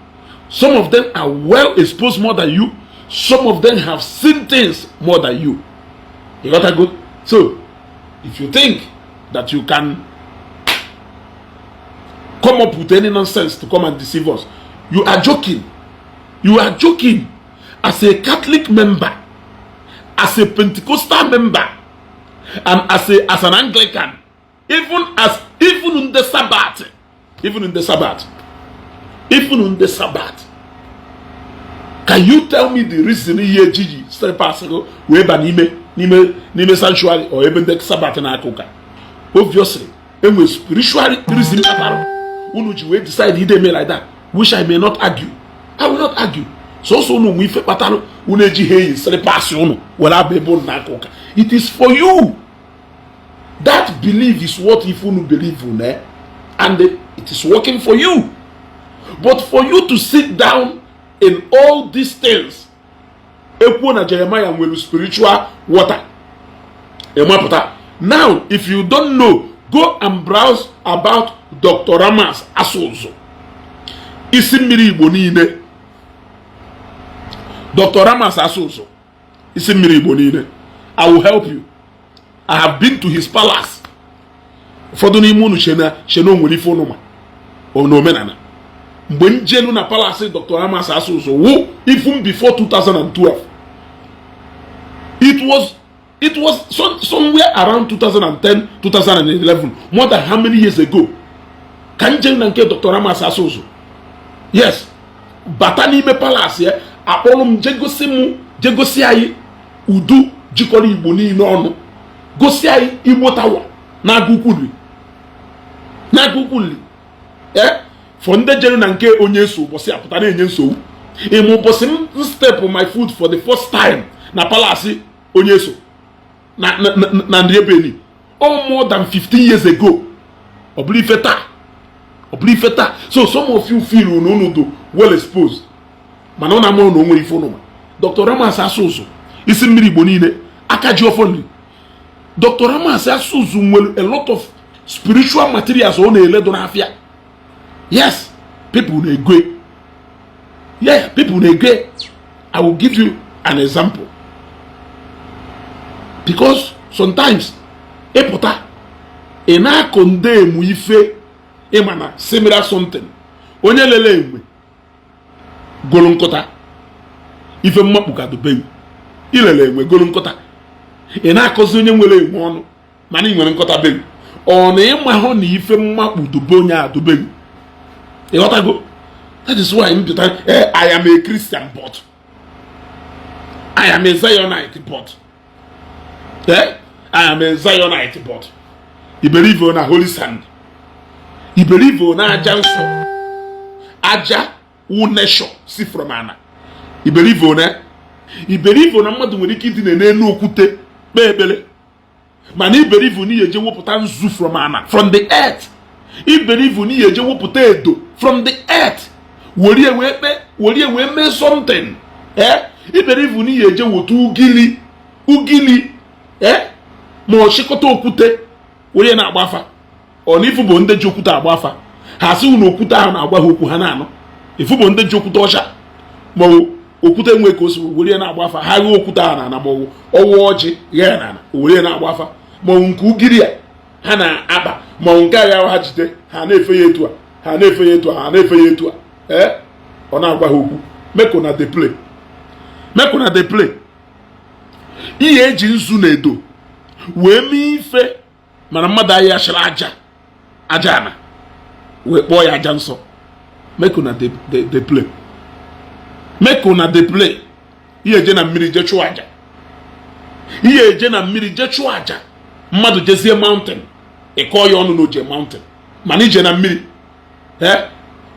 Some of them are well exposed more than you. Some of them have seen things more than you. You got that good? So, if you think that you can come up with any nonsense to come and deceive us, you are joking. You are joking. As a Catholic member, as a Pentecostal member, and as an Anglican, even in the Sabbath, can you tell me the reason here Gigi step ago we ba nime sanctuary or even the Sabbath na akoka? Obviously, and with spiritual reason about Unuji we decide he me like that, which I may not argue. I will not argue. So no we fe patalo uneji he step passion wala bebo na akoka. It is for you. That belief is what if you believe in, and it is working for you. But for you to sit down in all these things, Jeremiah will spiritual water. Now, if you don't know, go and browse about Dr. Ramas Asozo. Isimiri Igbo niile. Dr. Ramas Asozo. Isimiri Igbo niile. I will help you. I have been to his palace. For the Nimunu Sheno Munifonoma or Omenala. When Jenu na palace Dr. Ramas Asozo, even before 2012. It was somewhere around 2010, 2011. More than how many years ago? Can Jenu and Dr. Ramas Asozo? Yes. Batani me palace, Apollo Jegosiai Udu Jikoli Buni no. Gosiai Iwotawa na Gukuli. For the general and onye so bosi aputana enye so. Emo bosi step on my foot for the first time na palace onye so. Na Ndebeni. All more than 15 years ago. Oblifeta. So some of you feel no well exposed. Manona mo no nwere ifo no. Dr. Ramas Asozo. Isi mmiri Igbo niile akaji ofoni. Dr. Ramas Asozo nwere a lot of spiritual materials on ele do na afia. Yes, people will agree. Yeah, people will agree. I will give you an example. Because sometimes, epota, ena condemn ife, emana similar something. Onye lele enwe, golonkota, ife mmapuka do ben. Ilele enwe golonkota. Ena kozi onye nwele enwe onu, mani nwele nkota ben. Ona ema ho ni ife mmapu do bonya do ben. That is why I am a Christian, but I am a Zionite, but I am a Zionite, but you believe on a holy sand. You believe on a Janso. Aja unesho si from Anna. You believe on it. You believe on a mother when you kid in a no kute bebele. Mani believe on you putan zu from Anna from the earth. If believe on you potato from the earth, will you make something? If believe on you ugili, mo shikoto okute, will you not buffer? Or if you bond the jokuta buffer, has you no kuta and abahu hanano. If you bond the jokutosha, mo okute wekos, will you not buffer? How okuta and amo, or watch it, yana, will you not buffer? Mo unkugiria. Hana aba monga ya hajide ha na efe yetua ona agba hoku make una dey play ihe eji nzu na edo wee mi ife mana mmada ya shira aja na wee kpọ ya aja nsọ make una dey play ihe eje na mmiri je chụọ aja mmadụ jezie mountain e call you on no je mountain manage na mmiri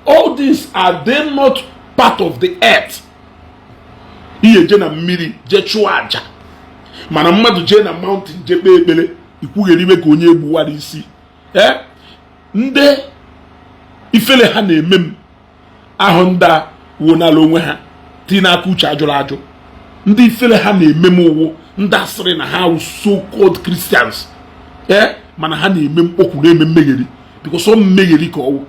all these are they not part of the earth iye je na mmiri je chụọ aja mana mmadụ je na mountain je kpee ekpere ikwugheriwe ka onye egbuwara isi ndị ifele ha na-eme m ahụ nda wonala onwe ha tina aka uche ajụrụ ajụ Ndi fele ha na-eme m owo. Ndị asịrị na ha so-called Christians. Mana ha na-eme mkpokwu na-eme mmegheri. Because ọ mmegheri ka ọwụ.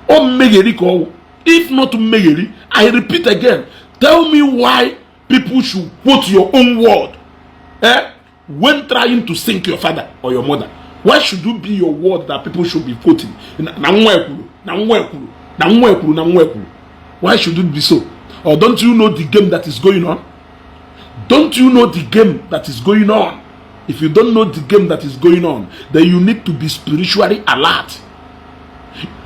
Ọ mmegheri ka ọwụ. If not mmegheri, I repeat again. Tell me why people should quote your own word when trying to sink your father or your mother. Why should it be your word that people should be quoting? Why should it be so? Or don't you know the game that is going on? Don't you know the game that is going on? If you don't know the game that is going on, then you need to be spiritually alert.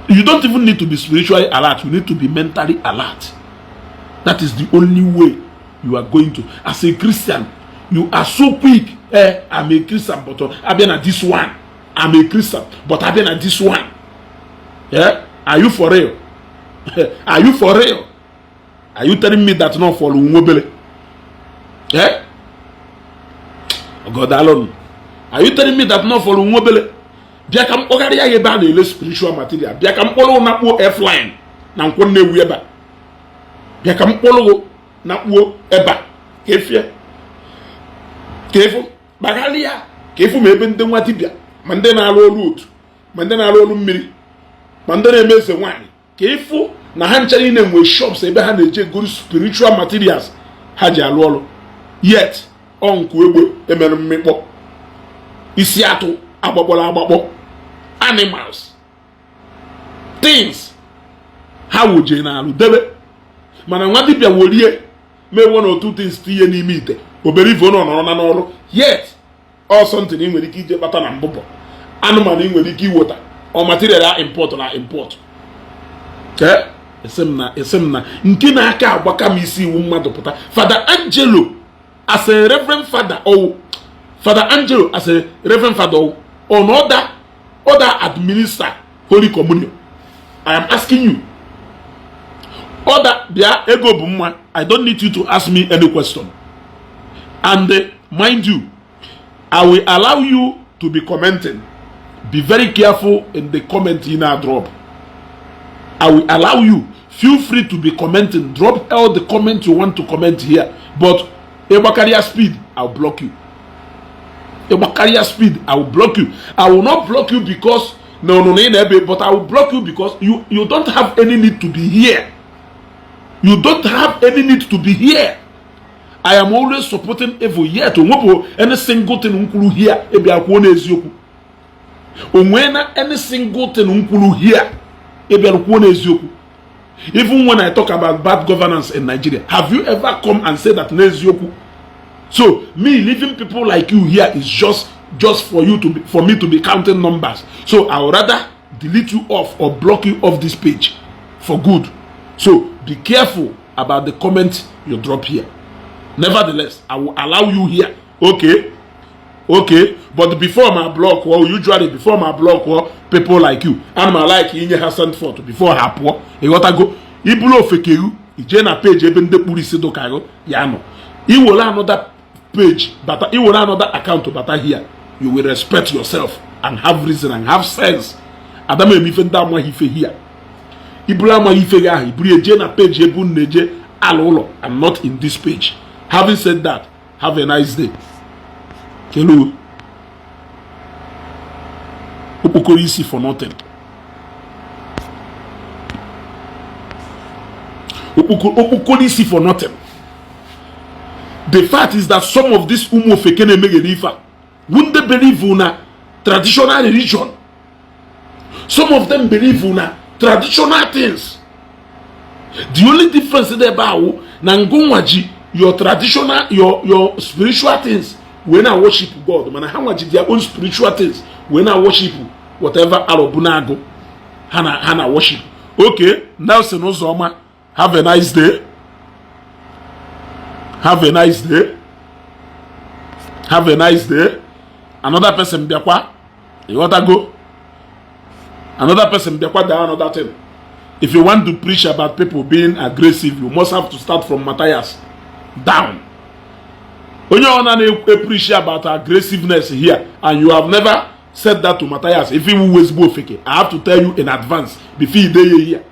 You don't even need to be spiritually alert. You need to be mentally alert. That is the only way you are going to. As a Christian, you are so quick. I'm a Christian, but I've been at this one. I'm a Christian, but I've been at this one. Are you for real? Are you for real? Are you telling me that not for Bobble? God alone. Are you telling me that not for Bobble? Biakam Ogaria Yeba the spiritual material. Biakam Polo Napo F-line. Nankone Weba. Biakam Polo Napo Eba. Kefia. Kefu. Bagalia. Kefu meben de Watibia. Mandena lo root. Mandena lo miri. Mandena mese wine. Kefu. Na hanchari name with shops ebe ha na-eje good spiritual materials ha ji alụ ọlụ. Yet onku egbe emere mmekpọ. Isiagu agbakpọ animals things ha woje na alụ debe mana nwa dibia wolie me one or two things tinye n'ime ite obere ivo no nọrọ na n'ọrụ. Yet all something ị nwere ike ije kpata na mbụbọ anụmanụ ị nwere ike iwota or material import na import. Esem na nke na-aka agbaka m isi iwu mmadụ pụta. Father Angelo as a reverend father Father Angelo as a reverend father on other administer Holy Communion. I am asking you. Other there ego bumma. I don't need you to ask me any question. And mind you, I will allow you to be commenting. Be very careful in the comment in our drop. I will allow you. Feel free to be commenting. Drop all the comments you want to comment here. But Ebakaria speed, I'll block you. Ebakaria speed, I will block you. I will not block you because but I will block you because you don't have any need to be here. You don't have any need to be here. I am always supporting evil here to mopo any single thing unkulu here. Ebi akwone ezioku. Onwena any single thing unkulu here. Ebi akwone ezioku. Even when I talk about bad governance in Nigeria, have you ever come and said that nezioku? So me leaving people like you here is just for me to be counting numbers. So I would rather delete you off or block you off this page for good. So be careful about the comments you drop here. Nevertheless, I will allow you here. Okay. But before my block, usually before my block, people like you, and my like Inye has sent for before her poor, you gotta go. Ibulo fekeru, Ijena page even the police do kago, yano. You will another page, but you will another account, but here you will respect yourself and have reason and have sense. Adam even that one he here. Ibulama ifega, Ibri Ijena page ebun neje alolo, and not in this page. Having said that, have a nice day. Hello. Isi for nothing. Isi for nothing. The fact is that some of these fekene megelifa wouldn't they believe in a traditional religion. Some of them believe in a traditional things. The only difference is about Nangongwaji, your traditional, your spiritual things. When I worship God, man, how much their own spiritual things. When I worship whatever Arobunago, Hana worship. Okay, now Senozoma, have a nice day. Have a nice day. Have a nice day. Another person biakwa, you want to go? Another person biakwa down another thing. If you want to preach about people being aggressive, you must have to start from Matthias down. When you want to preach about aggressiveness here, and you have never said that to Matthias, if you always go fake, I have to tell you in advance before you day here.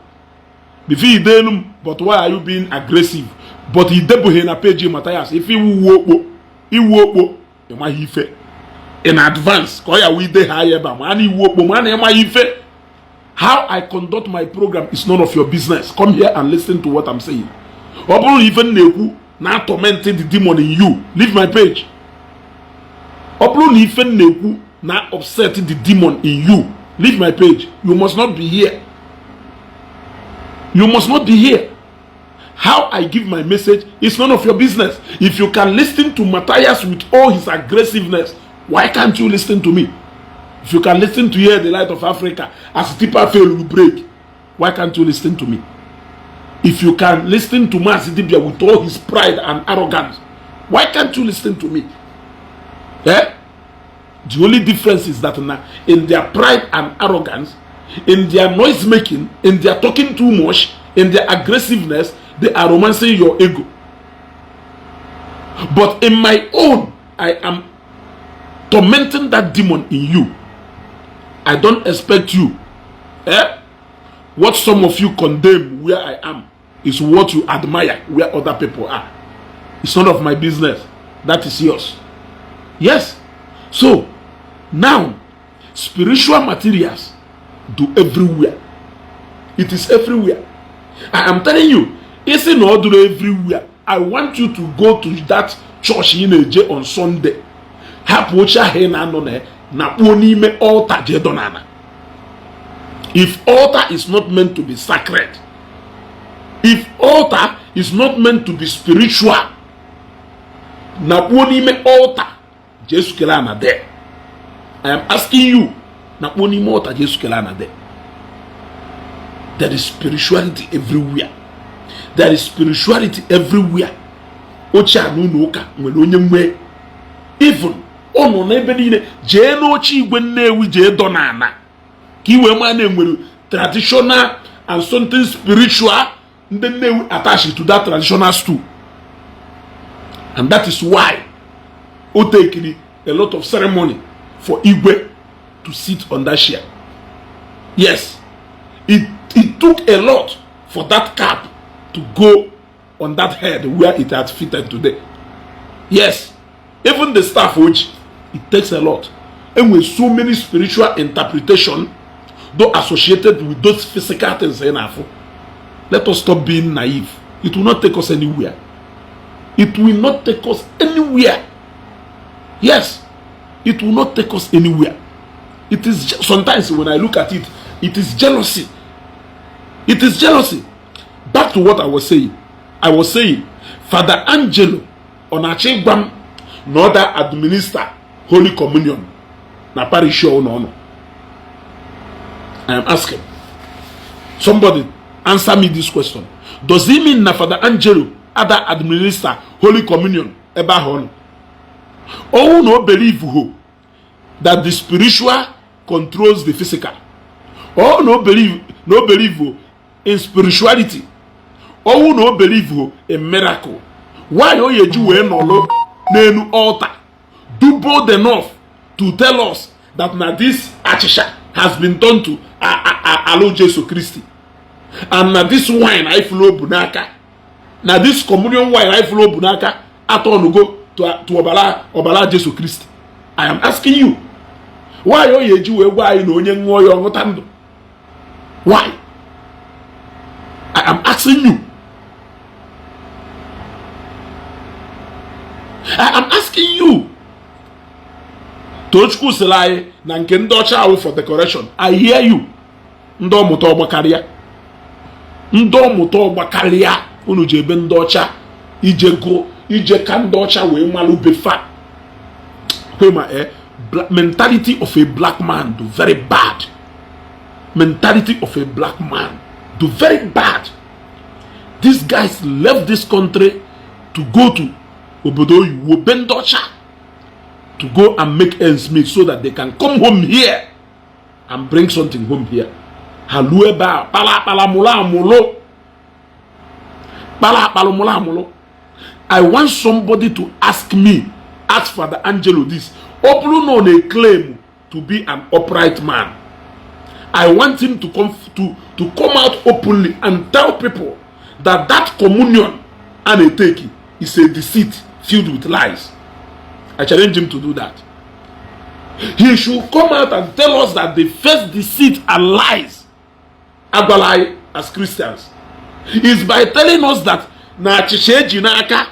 Before you day, but why are you being aggressive? but he debuhe na page Matthias if iwu okpo ịmaghị ife in advance ka ọ ya wee dey high ebe ma na iwu okpo ma na ịmaghị ife. How I conduct my program is none of your business. Come here and listen to what I'm saying. Ọ bụrụ na ife na-ekwu na tormenting the demon in you, leave my page. Ọ bụrụ na ife na-ekwu na upset the demon in you, leave my page. You must not be here. You must not be here. How I give my message is none of your business. If you can listen to Matthias with all his aggressiveness, why can't you listen to me? If you can listen to Hear the Light of Africa as Tipa fail will break, why can't you listen to me? If you can listen to Masidibia with all his pride and arrogance, why can't you listen to me? Eh? The only difference is that in their pride and arrogance, in their noise making, in their talking too much, in their aggressiveness, they are romancing your ego. But in my own, I am tormenting that demon in you. I don't expect you. What some of you condemn where I am is what you admire where other people are. It's none of my business. That is yours. Yes. So, now, spiritual materials do everywhere. It is everywhere. I am telling you, it's in order everywhere. I want you to go to that church in Ijele on Sunday. If altar is not meant to be sacred, if altar is not meant to be spiritual, na altar Jesus kelana there. I am asking you, na altar Jesus kelana there. There is spirituality everywhere. There is spirituality everywhere. Ocha nunoka mwelonye even ono na ebe niile jee n'ochi igwe Nnewi jee donana ka iwe ma na-enwere traditional and something spiritual ndị Nnewi attached to that traditional stool. And that is why o take a lot of ceremony for Igwe to sit on that chair. Yes, it took a lot for that cap to go on that head where it had fitted today. Yes, even the staff, which it takes a lot. And with so many spiritual interpretation, though associated with those physical things, let us stop being naive. It will not take us anywhere. It will not take us anywhere. Yes, it will not take us anywhere. It is sometimes when I look at it, it is jealousy. It is jealousy. Back to what I was saying. I was saying, Father Angelo on Achibam no other administer Holy Communion na parish or no. I am asking. Somebody answer me this question. Does it mean that Father Angelo other administer Holy Communion eba hon? Oh no believe who that the spiritual controls the physical. Oh no believe in spirituality. Oh no believe in miracle. Why oh ye Jew no nenu altar? Do bold enough to tell us that now this achisha has been done to Alo Jesu Christi. And now this wine I flow bunaka. Now this communion wine I flow bunaka aton go to Obala Jesu Christi. I am asking you. Why oh ye Jew why no nyengo yo ngotando? Why? I am asking you. I am asking you. Tochku selai na nke ndị ọcha awụ for decoration. I hear you. Ndị ọmụta ọgbakaria. Ndị ọmụta ọgbakaria unu je ebe ndị ọcha ije ka ndị ọcha wee malụ befa. Mentality of a black man do very bad. Mentality of a black man do very bad. These guys left this country to go to Obodo Bendocha to go and make ends meet so that they can come home here and bring something home here. Halueba pala mula mulo. Pala mula mulo. I want somebody to ask Father Angelo this. Oplu no they claim to be an upright man. I want him to come out openly and tell people that communion and a take is a deceit filled with lies. I challenge him to do that. He should come out and tell us that the first deceit and lies, Agbalai, as Christians, is by telling us that na achisha ejinaka,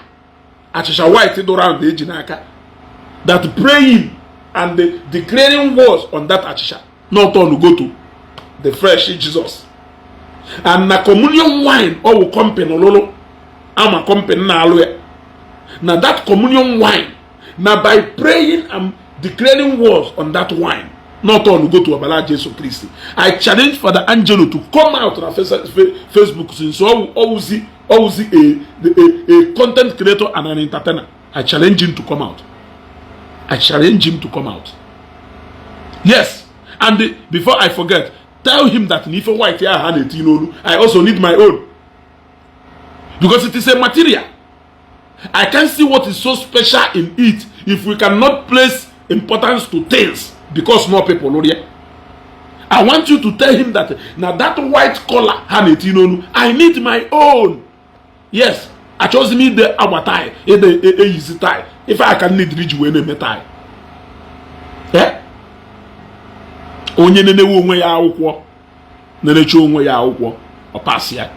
achisha white around the ejinaka, that praying and declaring wars on that achisha, not on to go to the fresh Jesus. And na communion wine or company lolo, ama company na alwe. Now that communion wine, now by praying and declaring wars on that wine, not on to go to Ọmenala Jesus Christ. I challenge Father Angelo to come out on Facebook since always a content creator and an entertainer. I challenge him to come out. I challenge him to come out. Yes, and before I forget, tell him that if a white hair had a I also need my own, because it is a material. I can't see what is so special in it if we cannot place importance to things because more people know here. I want you to tell him that now that white collar I need my own. Yes, I just need the tie, a easy tie. If I can need Iri Ji tie. Yeah? Onye nene onwe ya akwụkwọ, nene onwe ya akwụkwọ, ọ pass ya.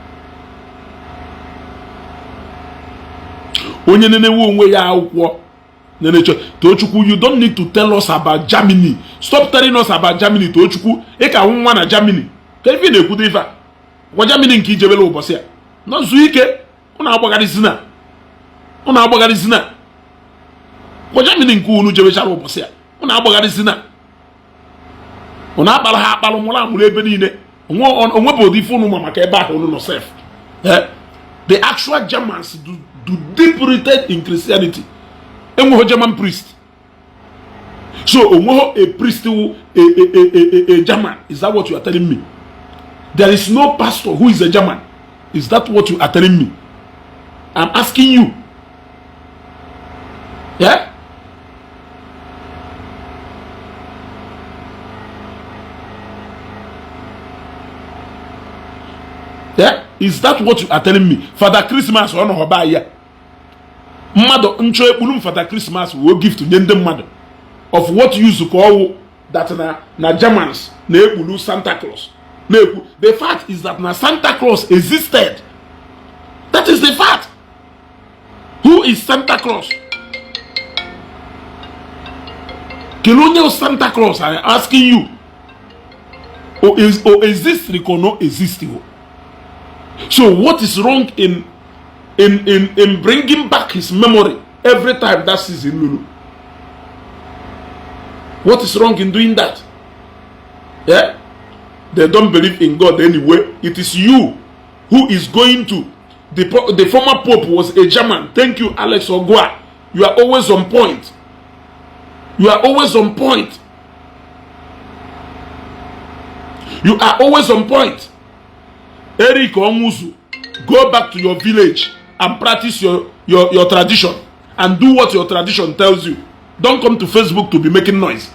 Onye nene onwe ya akwụkwọ, nene Tochukwu, you don't need to tell us about Germany. Stop telling us about Germany, Tochukwu. Eka nwa na Germany. Ka ife na-ekwu dị ife. Kwa Germany nke ijebele ụbọchị ya. No zuike, una agbagarizina. Una agbagarizina. Kwa Germany nke unu jebechara ụbọchị ya. Una agbagarizina. Una akpala ha akpalụ mụrụ amụrụ ebe niile. Onwe bụ ụdị ife unu ma maka ebe ahụ unu nọ sef. The actual Germans do deep rooted in Christianity. A German priest. So, a priest who a German. Is that what you are telling me? There is no pastor who is a German. Is that what you are telling me? I'm asking you. Yeah? Yeah? Is that what you are telling me? Father Christmas or no Hobaya? Mother ncho ekpulu Father Christmas will give to the mother of what you used to call that na Germans na ekpulu Santa Claus. The fact is that na Santa Claus existed. That is the fact. Who is Santa Claus? Colonial Santa Claus, I am asking you. Or exist or not exist? So what is wrong in bringing back his memory every time that season, Lulu? What is wrong in doing that? Yeah? They don't believe in God anyway. It is you who is going to. The former Pope was a German. Thank you, Alex Ogwa. You are always on point. You are always on point. You are always on point. Eric Omuzu, go back to your village and practice your tradition and do what your tradition tells you. Don't come to Facebook to be making noise.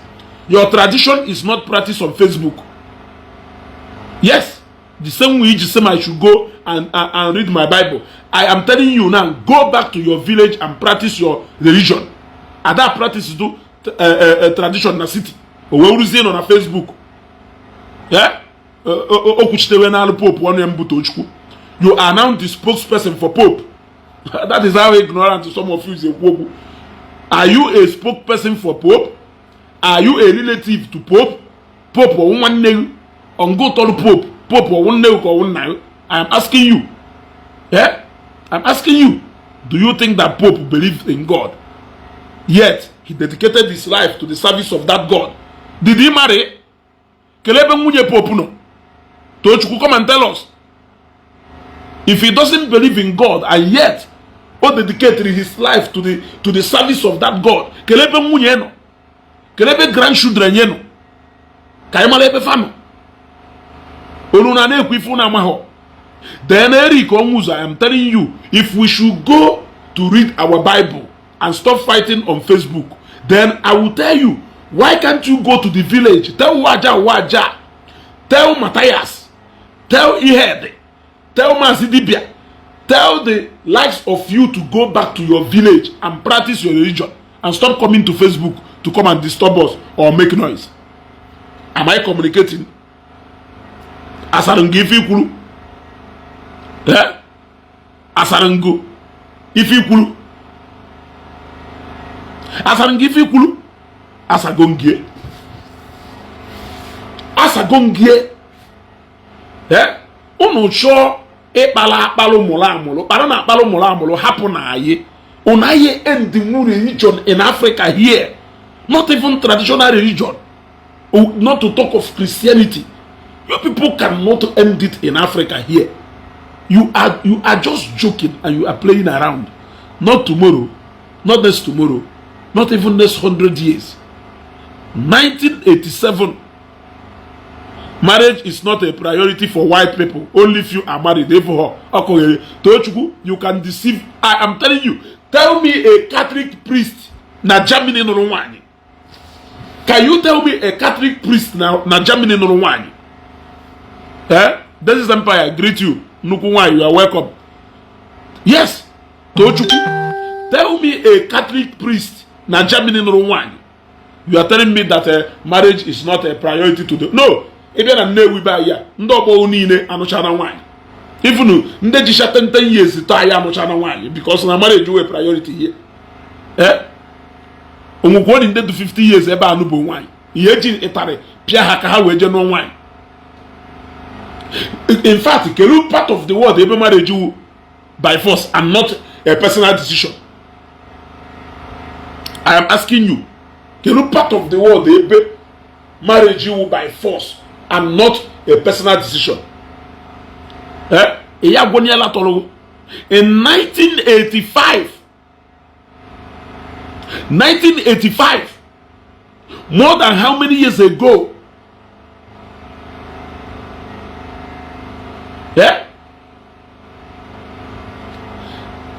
Your tradition is not practiced on Facebook. Yes, the same way I should go and read my Bible. I am telling you now, go back to your village and practice your religion. And that practice do tradition in the city. Or on a Facebook. Yeah? You are now the spokesperson for Pope. That is how ignorant some of you is. Are you a spokesperson for Pope? Are you a relative to Pope? Pope or one name on go to Pope. Pope or one name or one name. I am asking you. Yeah? I'm asking you. Do you think that Pope believed in God? Yet he dedicated his life to the service of that God. Did he marry? Kelebe munye Pope no. Tochukwu, come and tell us. If he doesn't believe in God and yet dedicated his life to the service of that God, kelebe munye no. Kelebe grandchildren ye no. Kaimalebe fano. Olunane kwifuna maho. Then Eric Omuza, I am telling you, if we should go to read our Bible and stop fighting on Facebook, then I will tell you, why can't you go to the village? Tell Waja, tell Matthias, tell Ihede, tell Mazidibia, Tell the likes of you to go back to your village and practice your religion and stop coming to Facebook to come and disturb us or make noise. Am I communicating? Asarango ife ikwuru. Asarango ife ikwuru. Asarango ife ikwuru. Asagongie. Asagongie. Unu chọọ ịkpala akpalụ mụrụ amụrụ kpara na akpalụ mụrụ amụrụ hapụ na aye. Unaye end the new religion in Africa here. Not even traditional religion. Not to talk of Christianity. You people cannot end it in Africa here. You are just joking and you are playing around. Not tomorrow, not next tomorrow, not even next 100 years. 1987. Marriage is not a priority for white people. Only few are married. Therefore, you can deceive. I am telling you. Tell me a Catholic priest na Germany no nwanyị. Can you tell me a Catholic priest na Germany no nwanyị? This is Empire. Greet you. Nnukwu nwanyị, you are welcome. Yes. Tochukwu. Tell me a Catholic priest na Germany no nwanyị. You are telling me that marriage is not a priority to them. No. Ebe na Nnewi ba ya, ndị ọgbọ niile anụcha na nwanyị. Even ndị ji 10 years to aya anụcha na nwanyị because na marriage we priority here. Omugwo ndị do 50 years ebe anụ bụ nwanyị. Ihe ji ịtarị pịa ha ka ha wee je no nwanyị. In fact, kelu part of the world ebe marriage you by force and not a personal decision. I am asking you, kelu part of the world ebe marriage you by force and not a personal decision. In 1985, more than how many years ago?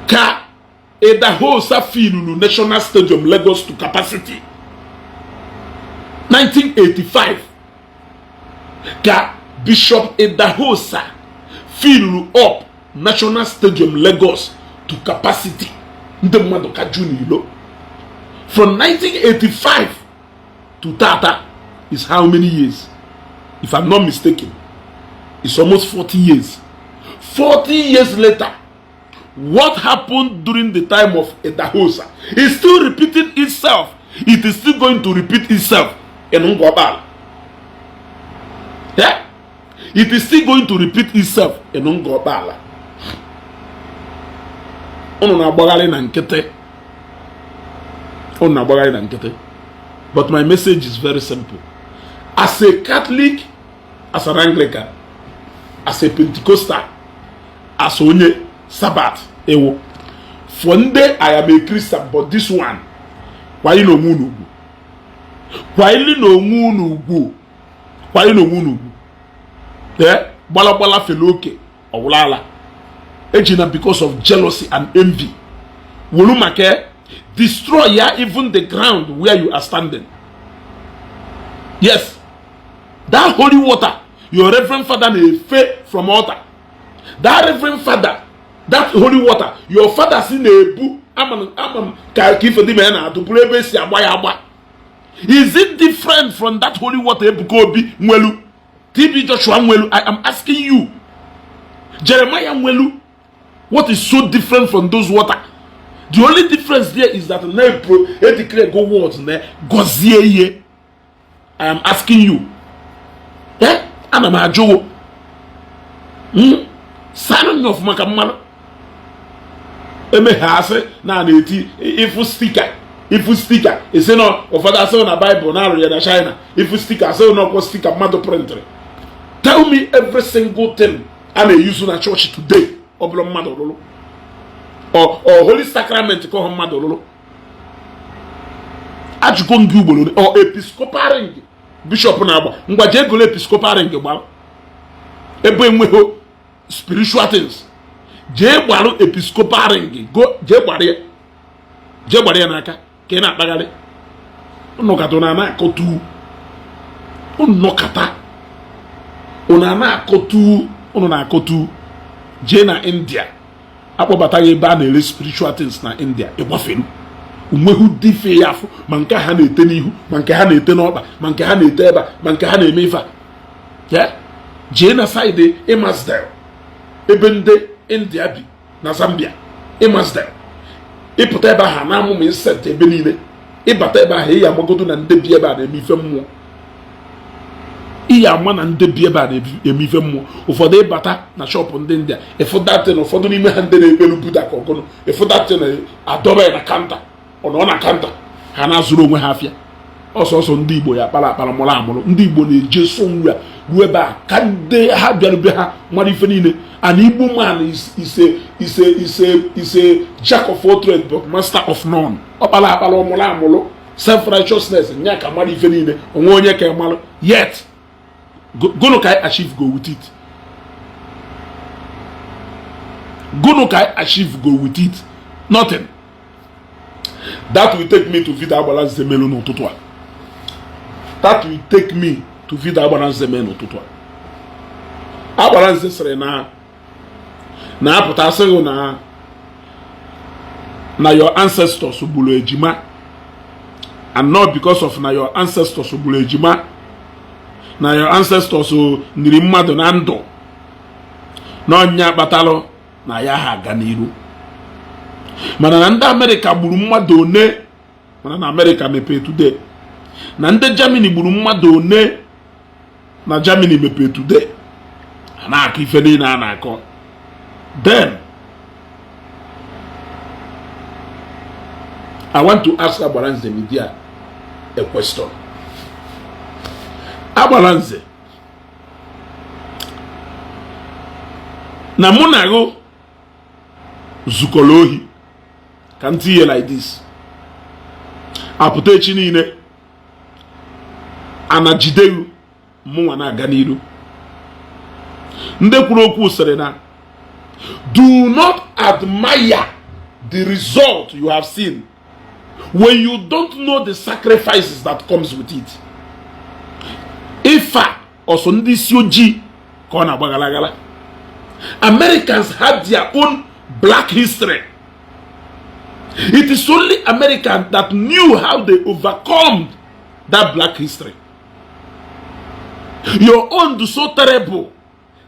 Ka Edahosa Filulu National Stadium Lagos to capacity. 1985. Ka Bishop Edahosa fill up National Stadium Lagos to capacity. From 1985 to Tata is how many years? If I'm not mistaken, it's almost 40 years. 40 years later, what happened during the time of Edahosa is still repeating itself. It is still going to repeat itself in Ngobala. Yeah? It is still going to repeat itself in Ngobala. But my message is very simple. As a Catholic, as an Anglican, as a Pentecostal, as onye Sabbath, ewo. One day I am a Christian, but this one, why you no munu? Why you no munu? Why you no munu? Bala feloke awulala. Ejina because of jealousy and envy. Wolumake destroy even the ground where you are standing. Yes, that holy water, your reverend father may faith from altar. That reverend father, that holy water, your father seen a book. Is it different from that holy water? TB Joshua Mwelu, I am asking you. Jeremiah Mwelu, what is so different from those water? The only difference there is that now declare go words there. Gozieye. I am asking you. And I'm a Joe. Son of Makamana. Eme hase na neti ifu sticker. Ifu sticker. Ise no ofada say na Bible na read na China. Ifu sticker say no ko sticker mado printer. Tell me every single thing I may use in a church today. Or Holy Sacrament ko Madololo. Ajugongubolo or Episcopal ring. Bishop Naba. Ngwaje go Episcopal ring ba. Ebe enweho spiritual things. Je gbaru Episcopal ring. Go je gbare. Je gbare n'aka. Ke na akpagale. Unokata na akotu. Unokata. Una na akotu. Una na akotu. Je na India. akpọbata ya ebe a na-ere spiritual things na India ịgbafelu onweghị dị fe ya afọ ma nke ha na-ete n'ihu ma nke ha na-ete n'ọkpa ma nke ha na-ete ebe ma nke ha na-eme ife a jee na saịdị Imasdale ebe ndị India bi na Zambia Imasdale ịpụta ebe ahụ na-amụmụ insect ebe niile ịbata ebe ahụ iyi amagodo na ndị bi ebe a na-eme ife mmụọ iyi ama na ndị bi ebe a na-eme ife mmụọ ụfọdụ ịbata na shọpụ ndị India ịfụdatị na ụfọdụ n'ime ha ndị na-ekpelu Buda ka ọgụnụ ịfụdatị na adọba ya na kanta ọ na kanta ha na-azụrụ onwe ha afịa ọsọsọ ndị Igbo ya kpara akpara mụrụ amụrụ ndị Igbo na-eje so nri a ruo ebe a ka ndị ha bịarube ha mara ife niile an Igbo man is a jack of all trades but master of none ọ kpara akpara ọmụrụ amụrụ self-righteousness nya ka mara ife niile onwe onye ka malụ yet gụnụ ka I achieve go with it gụnụ ka I achieve go with it nothing. That will take me to vida agbara nzemelu n'ụtụtụ a. That will take me to vida agbara nzemelu n'ụtụtụ a. Agbara nze sịrị na apụta asịghị na your ancestors gburu ejima and not because of na your ancestors gburu ejima na your ancestors niri mmadụ na ndụ n'ọnya kpatalụ na ya ha aga n'iru mana na ndị Amerịka gburu mmadụ one mana na Amerịka mepee today na ndị Germany gburu mmadụ one na Germany mepee today a na-akọ ife niile a na-akọ then I want to ask Agbaranze Media a question. Agbaranze na mụ na gị zukọrọ ohi ka m tinye like this apụta echi niile anajideru mụnwa na-aga n'iru ndị kwuru okwu sịrị na do not admire the result you have seen when you don't know the sacrifices that comes with it. Ifa ọsọ ndị isi ojii ka ọ na-agbagalagala. Americans had their own black history. It is only Americans that knew how they overcome that black history. Your own is so terrible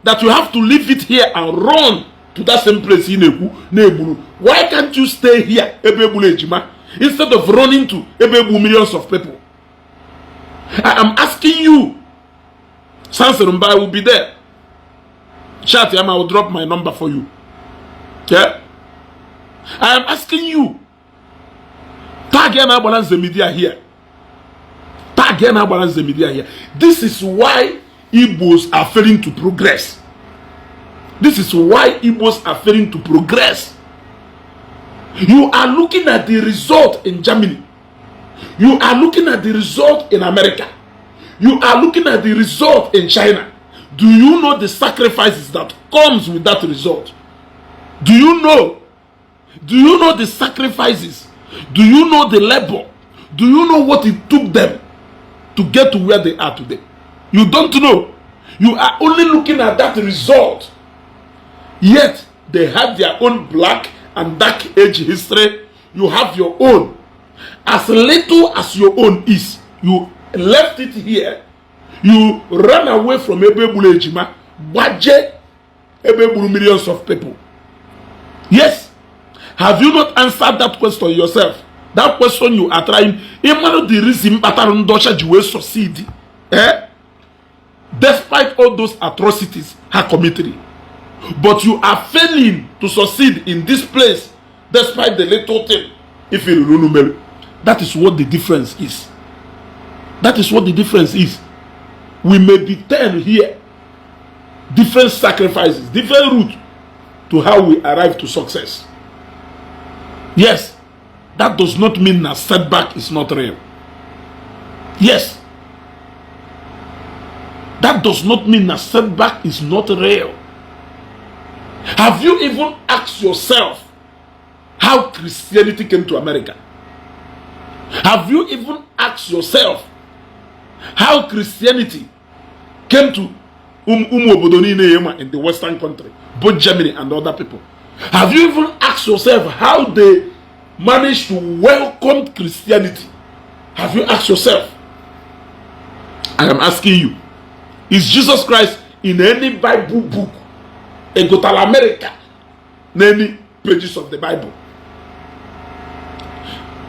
that you have to leave it here and run to that same place in Nebulu. Why can't you stay here, Ebebule Ejima, instead of running to Ebebu millions of people? I am asking you. Sanserumba will be there. Chat, I will drop my number for you. Yeah? I am asking you. Tag Agbaranze Media here. Tag Agbaranze Media here. This is why Igbos are failing to progress. This is why Igbos are failing to progress. You are looking at the result in Germany. You are looking at the result in America. You are looking at the result in China. Do you know the sacrifices that comes with that result? Do you know? Do you know the sacrifices? Do you know the labor? Do you know what it took them to get to where they are today? You don't know. You are only looking at that result. Yet, they have their own black and dark age history. You have your own. As little as your own is, you left it here. You ran away from Ebebule Ejima, Waje, Ebebulu millions of people. Yes. Have you not answered that question yourself? That question you are trying. Imagine the reason Batarundosha you will succeed. Despite all those atrocities her committed. But you are failing to succeed in this place despite the little thing. If you remember, that is what the difference is. That is what the difference is. We may be 10 here. Different sacrifices, different route to how we arrive to success. Yes, that does not mean that setback is not real. Yes. That does not mean that setback is not real. Have you even asked yourself how Christianity came to America? Have you even asked yourself how Christianity came to in the Western country, both Germany and other people? Have you even asked yourself how they managed to welcome Christianity? Have you asked yourself? I am asking you. Is Jesus Christ in any Bible book? In Total America, in any pages of the Bible?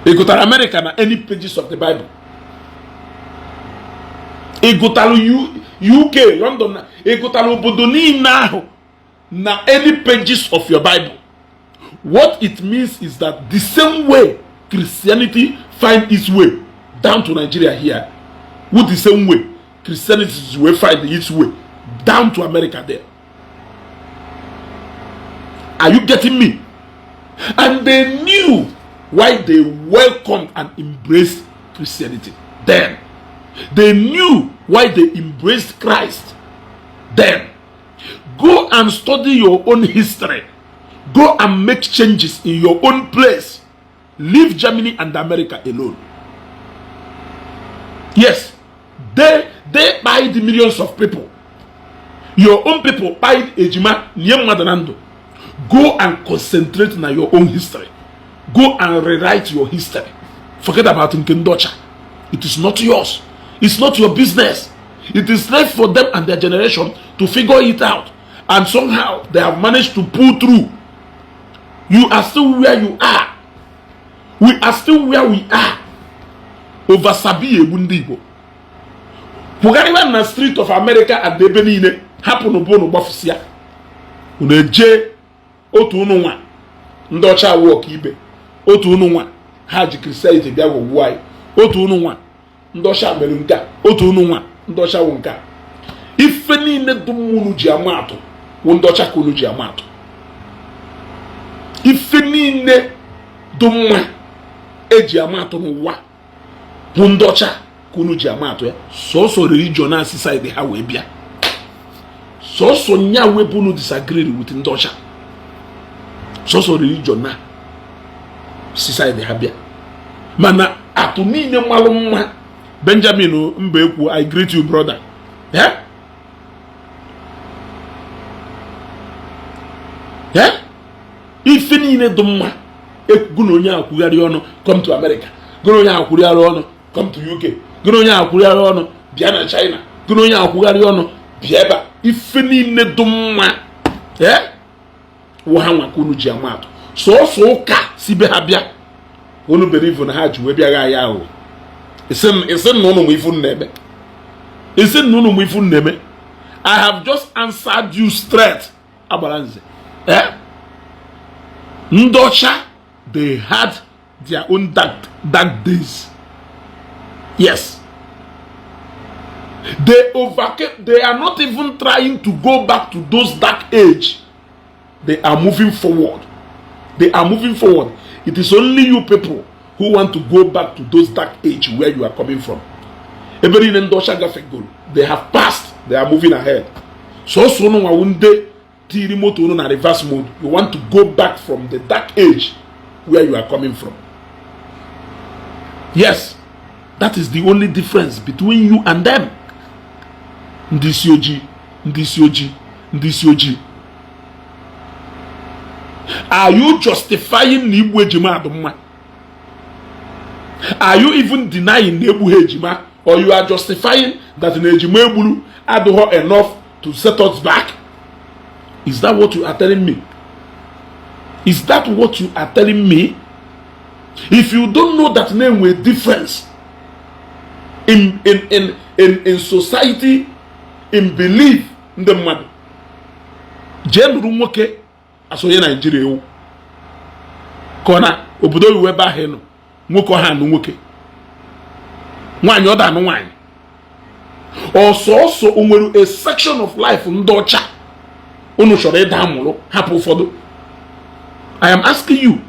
In Total America, na any pages of the Bible? In Total UK, London, in Total Obodoni now, na any pages of your Bible? What it means is that the same way Christianity find its way down to Nigeria here, with the same way Christianity will find its way down to America there. Are you getting me? And they knew why they welcomed and embraced Christianity then. They knew why they embraced Christ then. Go and study your own history. Go and make changes in your own place. Leave Germany and America alone. Yes, they buy the millions of people. Your own people buy Ejima Niemadanando. Go and concentrate on your own history. Go and rewrite your history. Forget about Nkendocha. It is not yours. It's not your business. It is left for them and their generation to figure it out. And somehow they have managed to pull through. You are still where you are. We are still where we are. Over Sabi Ndi Igbo. Pugariwa na street of America at the Benine happen upon Bofisia. Uneje otu unu nwa ndị ọcha work ibe. Otu unu nwa ha ji Christianity bịa gwụwa anyị. Otu unu nwa ndị ọcha mere nka. Otu unu nwa ndị ọcha wụ nka. Ife niile dum unu ji ama atụ wụ ndị ọcha ka unu ji ama atụ. Ife niile dum eji ama atụ n'ụwa wụ ndị ọcha ka unu ji ama atụ ya. So religion na society ha wee bịa. So nya webu unu disagree with ndị ọcha. So religion na society ha bịa. Mana atụ niile mmalụ mma. Benjamin Mbekwu, I greet you, brother. Yeah? Yeah? Ife niile dị mma. Gụna onye akwụgharị ọnụ, come to America. Gụna onye akwụgharị ọnụ, come to UK. Gụna onye akwụgharị ọnụ, bịa na China. Gụna onye akwụgharị ọnụ, bịa ebe. Ife niile dị mma. Yeah? Wha nwa ka unu ji ama atụ. So ụka si be ha bịa. Unu believe na ha ji wee bịa ga ya ahụ. Isen no mu ifun neme. Isen no mu ifun neme. I have just answered you straight. Abalanze. Ndocha, they had their own dark days. Yes. They overcame. They are not even trying to go back to those dark age. They are moving forward. They are moving forward. It is only you people who want to go back to those dark age where you are coming from. They have passed. They are moving ahead. So no wawunde tiri moto no na reverse mode. You want to go back from the dark age where you are coming from. Yes, that is the only difference between you and them. Ndi Igbo. Are you justifying Igbo ejima adumma? Are you even denying Nebu Hejima, or you are justifying that Nejima Ebulu adoho enough to set us back? Is that what you are telling me? Is that what you are telling me? If you don't know that name with difference in society, in belief, in the mad, Jen Rumoke, asoye Nigeria, Kona, Obodo Weba Heno. Nwoko ha no nwoke nwanyi oda no nwanyi also onwere a section of life ndị ọcha unu chọrọ ịda amụrụ hapụ ụfọdụ. I am asking you,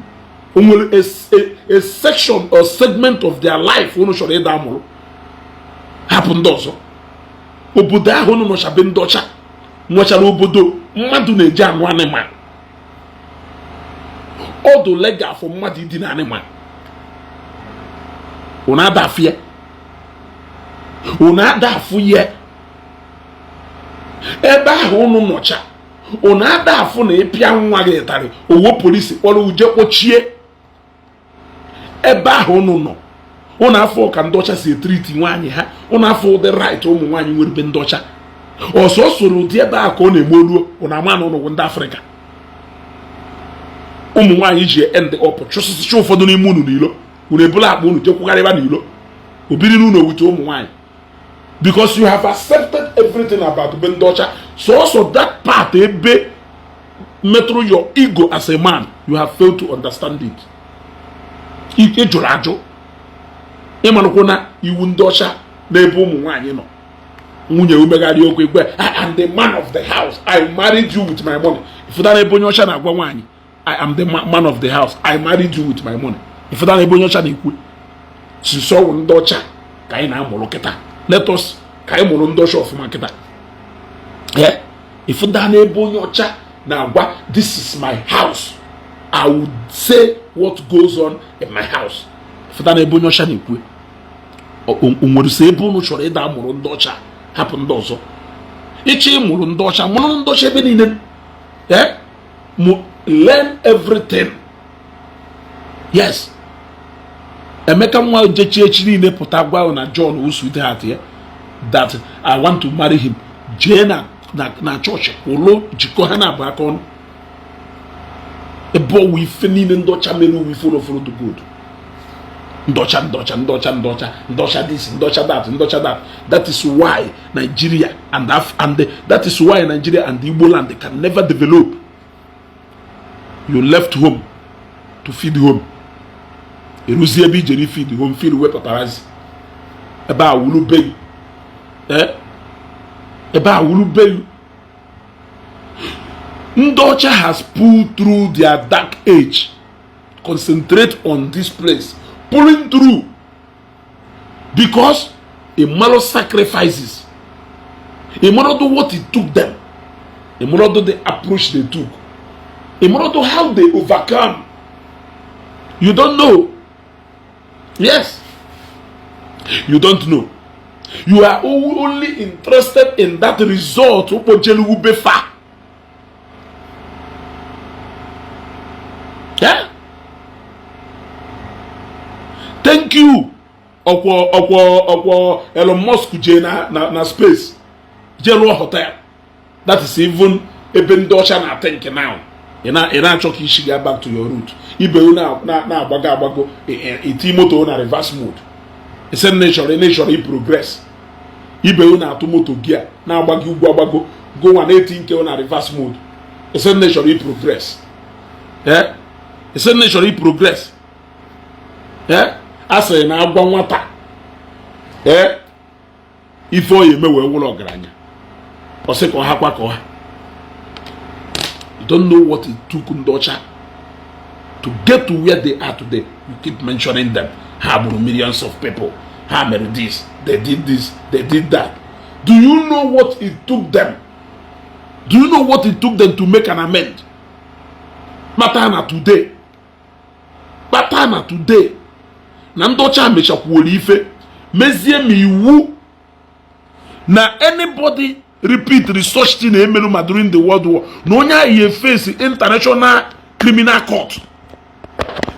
onwere a section or segment of their life unu chọrọ ịda amụrụ hapụ ndị ọzọ. Obodo ahụ unu nọchabe ndị ọcha nwechara obodo mmadụ na-eji anụ anịma ọdụ legal for mmadụ ịdị na anịma. Una dafie. Una dafuye. Ebe ahụ unu nọcha. Una ada afụ na ịpịa nwa gị tarị owo polisi kpọrọ uje kpochie ebe ahụ unu nọ. Unu afọ ka ndị ọcha si etriti nwaanyị ha. Unu afọ ụdị right ụmụ nwaanyị nwere be ndị ọcha. Ọsọ soro ụdị ebe ahụ ka ọ na-eme oluo unu ama na ụnụ ndị Afrịka. Ụmụ nwaanyị ji end up chụsịsị ụfọdụ n'ime unu n'ilo. Unu ebula akpa unu jekwugharịba n'ilo. Obiri n'ụlọ wite ụmụ nwaanyị. Because you have accepted everything about be ndị ọcha. So also that part ebe metro your ego as a man, you have failed to understand it. Ike jụrụ ajụ. Ịmanụkwụ na iwu ndị ọcha n'ebe ụmụ nwaanyị nọ. Nwunye umegharị okwu egwe, I am the man of the house. I married you with my money. Ifuda na ebe onye ọcha na-agwa nwaanyị, I am the man of the house. I married you with my money. Ifuda na ebe onye ọcha na-ekwu. Sisọ ndị ọcha ka anyị na-amụrụ kịta. Let us ka anyị mụrụ ndị ọcha ọfụma kịta. Ifuda na ebe onye ọcha na-agwa, this is my house. I would say what goes on in my house. Ifuda na ebe onye ọcha na-ekwu. O nwere se ebe unu chọrọ ịda amụrụ ndị ọcha hapụ ndị ọzọ. Ịchọ ịmụrụ ndị ọcha, mụrụ ndị ọcha ebe niile. Learn everything. Yes. Emeka nwa jechi echi niile pụta gwa na John who sweetheart ya that I want to marry him. Jee na chọọchị ụlọ jikọ ha na abụ aka ọnụ. Ebe ọwụ ife niile ndị ọcha mere uwe follow the good. Ndocha this, ndocha that. That is why Nigeria that is why Nigeria and the Igbo land, they can never develop. You left home to feed home. Eruzi ebe ijeri feed home, feed wepụtarazi. Ebe a wulu beyu. Ebe a wulu beyu. Ndocha has pulled through their dark age. Concentrate on this place. Pulling through. Because a man sacrifices. A man do what it took them. A man do the approach they took. A man do how they overcome. You don't know. Yes. You don't know. You are only interested in that result. Yeah. Thank you. Okwo Elon Musk je na space. Jelo hotel. That is even even Dosha na think now. Ina choki Ishi get back to your route. Ibe na agbago iti moto na reverse mode. Ese nature progress. Ibe na atu moto gear na agbago go 118 k na reverse mode. Ese nature progress. Ese nature progress. Asa na agwa nwata. Ife oye mewe wulo garanya. Ose ko ha kwa ko ha. You don't know what it took Ndocha to get to where they are today. You keep mentioning them. How millions of people. How many this? They did this. They did that. Do you know what it took them? Do you know what it took them to make an amend? Matana today. Na Ndocha mechakwuola ife mezie m iwu na anybody repeat research thing emelu ma during the World War na onye ahụ face international criminal court.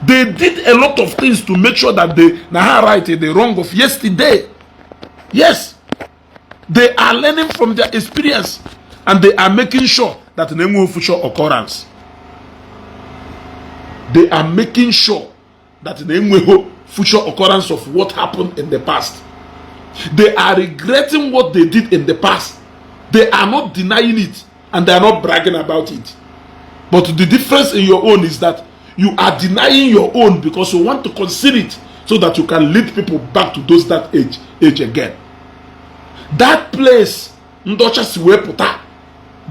They did a lot of things to make sure that they na ha right the wrong of yesterday. Yes, they are learning from their experience and they are making sure that no future occurrence. They are making sure that no future occurrence of what happened in the past. They are regretting what they did in the past. They are not denying it and they are not bragging about it. But the difference in your own is that you are denying your own because you want to conceal it so that you can lead people back to that age again. That place, Ndocha Siweputa,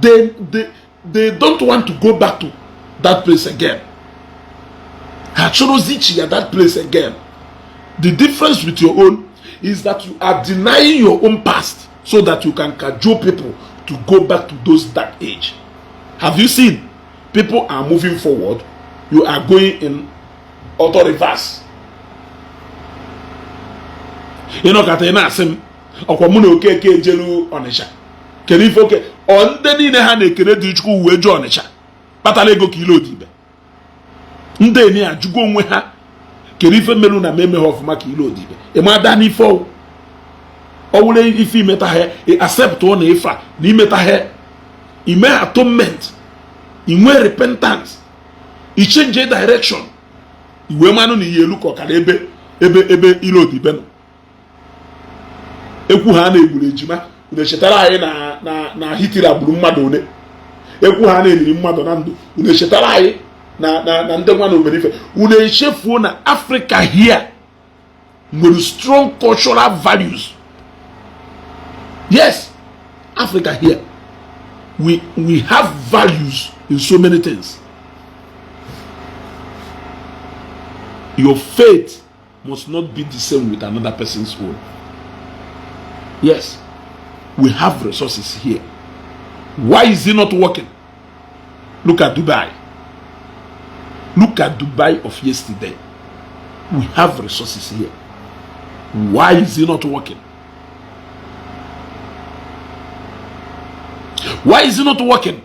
they don't want to go back to that place again. Hachorozichi at that place again. The difference with your own is that you are denying your own past so that you can cajole people to go back to that age. Have you seen? People are moving forward. You are going in auto reverse. You know, Katena Sim, Okwamuna Okeke Jelu Onisha. Can you forget? ọ ndị niile ha na-ekene dị Chukwu uwe ju Ọnịcha kpatara ego ka ile odibe ndị eni ajụgo onwe ha kere ife mmerụ na meme ha ọfụma ka ile odibe ịma da n'ife ọ wụrụ ife imeta ha accept ọ na ife a na imeta ha ime atonement inwe repentance i change direction iwe manụ na ihe elu ka ọkara ebe ile odibe nọ ekwu ha na-egburu ejima unu echetara anyị na Hitler gburu mmadụ one ekwu ha na-eliri mmadụ na ndụ unu echetara anyị na ndị nwa na omerife unu echefuo na Africa here nwere strong cultural values. Yes, Africa here we have values in so many things. Your faith must not be the same with another person's own. Yes, we have resources here. Why is it not working? Look at Dubai. Look at Dubai of yesterday. We have resources here. Why is it not working? Why is it not working?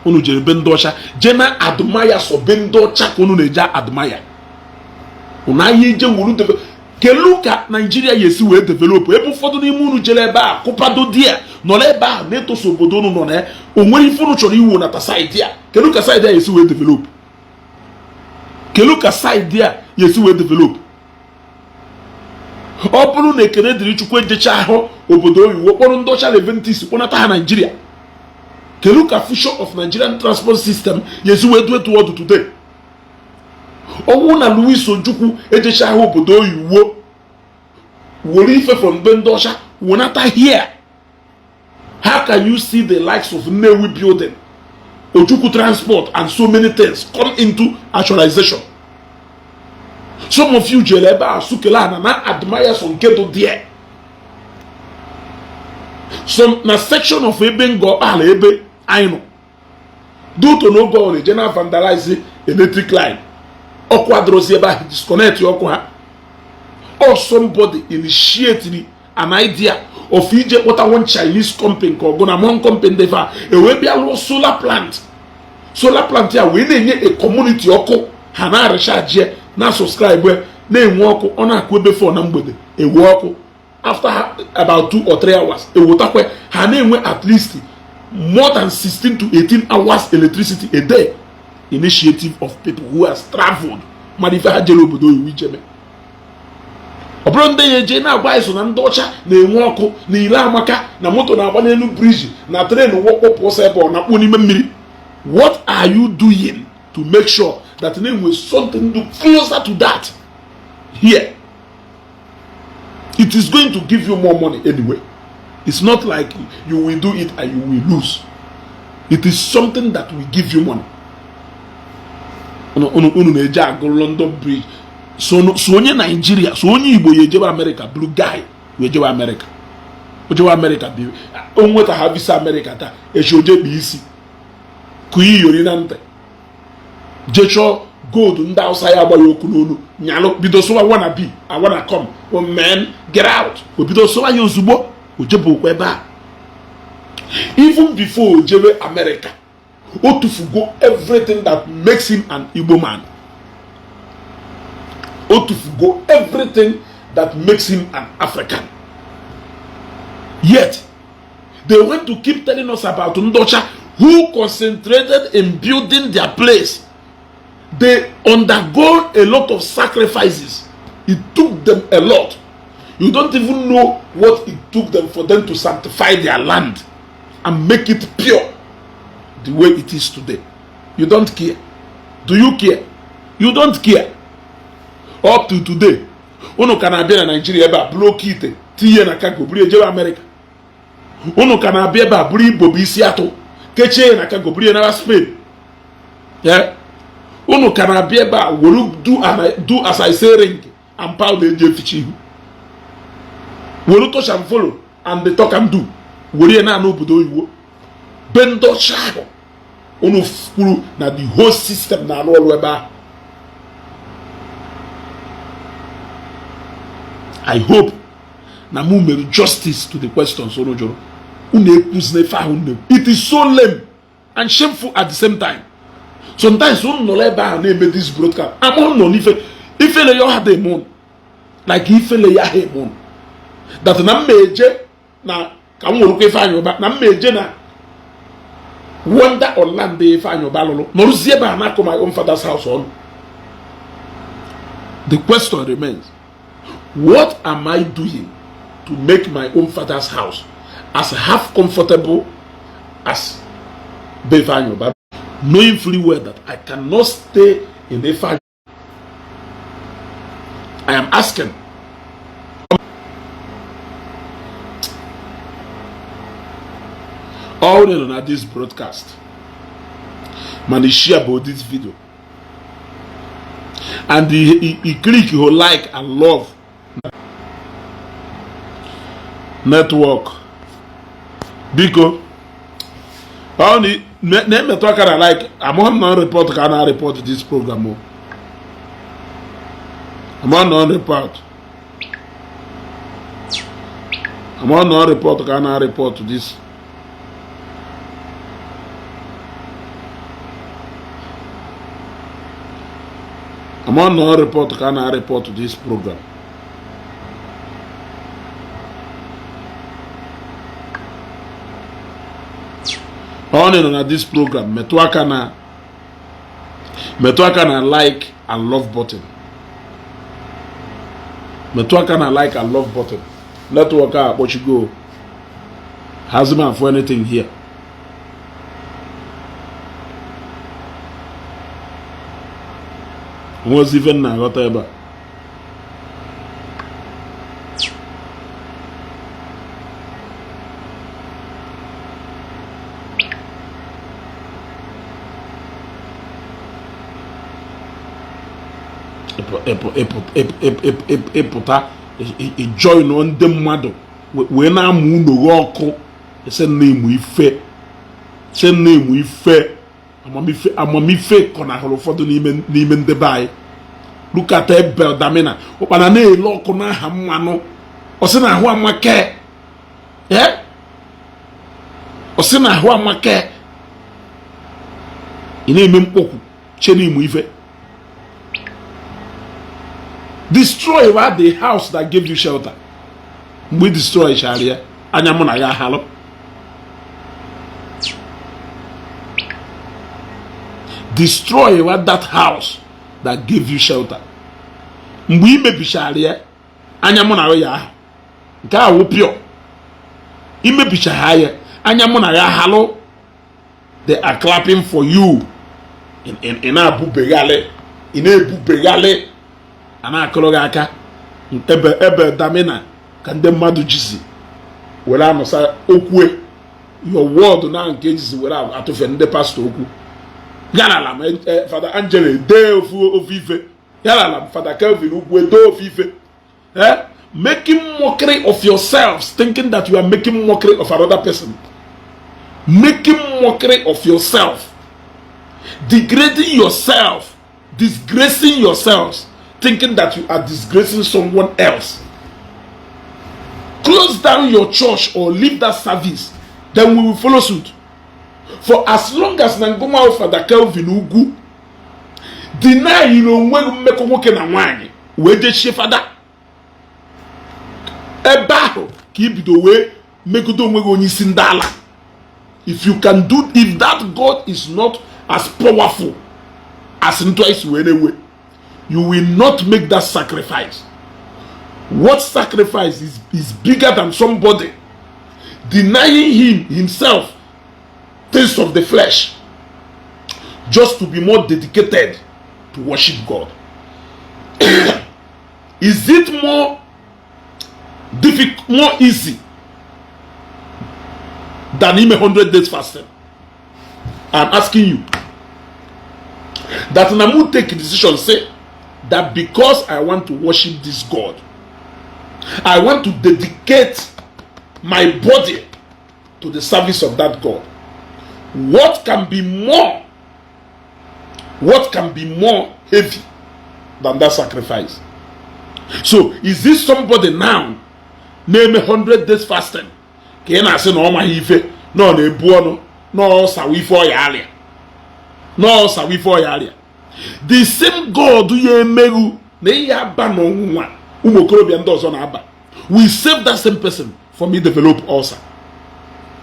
Unu jere bendocha, jena admire so bendocha kunu neja admire. Una yeje wulu de keluka Nigeria yesi we develop. Ebu fodo ni munu jele ba kupado dia. No le ba neto sobodo no ne. Onwere ifunu choro iwo na ta side dia. Keluka side dia yesi we develop. Keluka side dia yesi we develop. Ọ bụrụ na ekene dịrị Chukwu ejecha ahụ obodo oyiwo kpọrọ ndị ọcha Leventis kpọnata ha Nigeria. Kedu ka future of Nigerian transport system yesi wee do toward today? Ọnwụ na Louis Ojukwu ejecha ahụ obodo oyiwo were ife from ndị ọcha wonata here. How can you see the likes of Nnewi building, Ojukwu transport and so many things come into actualization? Some of you jeleba sukela na admire some keto there. Some na section of ebe ngo ala ebe I know. Due to no go on general vandalize electric line. Okwadrozi eba disconnect your ha. Or somebody initiated an idea of Ijele what one Chinese company called Gonamon company deva e we bia lo solar plant. Solar plant ya we na a community oko hana recharge na subscribe na enwe ọkụ ọ na-akụ ebe for na mgbede ewe ọkụ after about 2 or 3 hours ewotakwe ha na-enwe at least more than 16 to 18 hours electricity a day. Initiative of people who has traveled mana ife ha jere obodo oyiwu ijeme ọ bụrụ ndị ya eje na-agba iso na ndị ọcha na-enwe ọkụ na ile amaka na moto na-agba n'elu briji na tren wọkpọpụ ọsọ ebe ọ na-akpụ n'ime mmiri. What are you doing to make sure that name was something do closer to that here? It is going to give you more money anyway. It's not like you will do it and you will lose. It is something that will give you money. Unu na-eje agụ London Bridge. So onye Nigeria, so onye Igbo ya ejebe America, blue guy we ejebe America. Ojewe America bi onweta ha visa America ta echi oje bi isi. Kuyi yori na nte. Jecho gold ndị Hausa ya agba ya okwu n'olu nyalụ bido sowa wanna be I wanna come. Oh man, get out. O bido sowa ya ozugbo o jebe okwu ebe a. Even before o jebe America, o tufugo everything that makes him an Igbo man. O tufugo everything that makes him an African. Yet they want to keep telling us about Ndocha who concentrated in building their place. They undergo a lot of sacrifices. It took them a lot. You don't even know what it took them for them to sanctify their land and make it pure the way it is today. You don't care. Do you care? You don't care. Up to today, uno kana abia na Nigeria ebe a block ite tiye na kago buri ejewe America. Uno kana abia ebe a buri Igbo bụ isi atụ keche na kago buri na Spain. Yeah. Uno kana abia ebe a wolu do as I say ring and pound eje fichi ihu. Wolu touch and follow and they talk and do. Wori na obodo oyiwo. Bendo chaho. Uno furu na the whole system na arụ ọrụ ebe a. I hope na mu mere justice to the questions ono joro. It is so lame and shameful at the same time. Sometimes when no made this broadcast, I'm on if you had a moon, like if you had a moon, that na major na come work if I know back, na major na wonder or land day if I know balolo, nor zeba na come my own father's house on. The question remains, what am I doing to make my own father's house as half comfortable as Bevanyo, but knowing fully well that I cannot stay in the family? I am asking. All on this broadcast, man, share about this video, and he click, he like and love network. Because only name me talk like I'm on non-report. Can I report this program? I'm on non-report. I'm on non-report. Can I report this? I'm on non-report. Can I report this program? On this program, metwaka na like and love button. Metwaka na like and love button. Network out, but you go. Has man for anything here? Was even now whatever. Epụta join on ndị mmadụ wee na-amụ ụlọ ọkụ ese na-emu ife amamife kọnahụrụ ụfọdụ n'ime ndị be anyị. Look at Verydarkman ụkpana na-ele ọkụ n'aha mmanụ ọsị na ahụ amake ọsị na ahụ amake ị na-eme mkpokwu che na-emu ife. Destroy the house that gave you shelter. We destroy Sharia. Anyamuna ya halo. Destroy that house that gave you shelter. We may be Sharia. Anyamuna ya. Ga wupio. Ime be Sharia. Anyamuna ya halo. They are clapping for you. In Abu Begale. In Abu Begale. Ana akologa aka ebe damina ka ndị mmadụ jizi were anọsa okwu your word na nke jizi were atụfe ndị pastor okwu yalala Father Angele de ofu ife yalala Father Kelvin ugwe de ofu ife making mockery of yourselves, thinking that you are making mockery of another person, making mockery of yourself, degrading yourself, disgracing yourselves, thinking that you are disgracing someone else. Close down your church or leave that service, then we will follow suit. For as long as Nangoma of Father Kelvin Ugu deny when make woke na wine, where did she father? A battle keep the way make sindala. If you can do, if that God is not as powerful as in twice anyway, you will not make that sacrifice. What sacrifice is bigger than somebody denying himself taste of the flesh just to be more dedicated to worship God? Is it more difficult, more easy than him 100 days fasting? I'm asking you. That Namu take a decision, say that because I want to worship this God, I want to dedicate my body to the service of that God. What can be more heavy than that sacrifice? So, is this somebody now, name 100 days fasting, ka ị na-asị na ọ maghị ife na ọ na-ebu ọnụ na ọ sawa ife ọya arịa the same God ya emeghu na ihe aba n'ọnwụnwa ụmụ okorobịa ndị ọzọ na-aba we save that same person from me develop ulcer.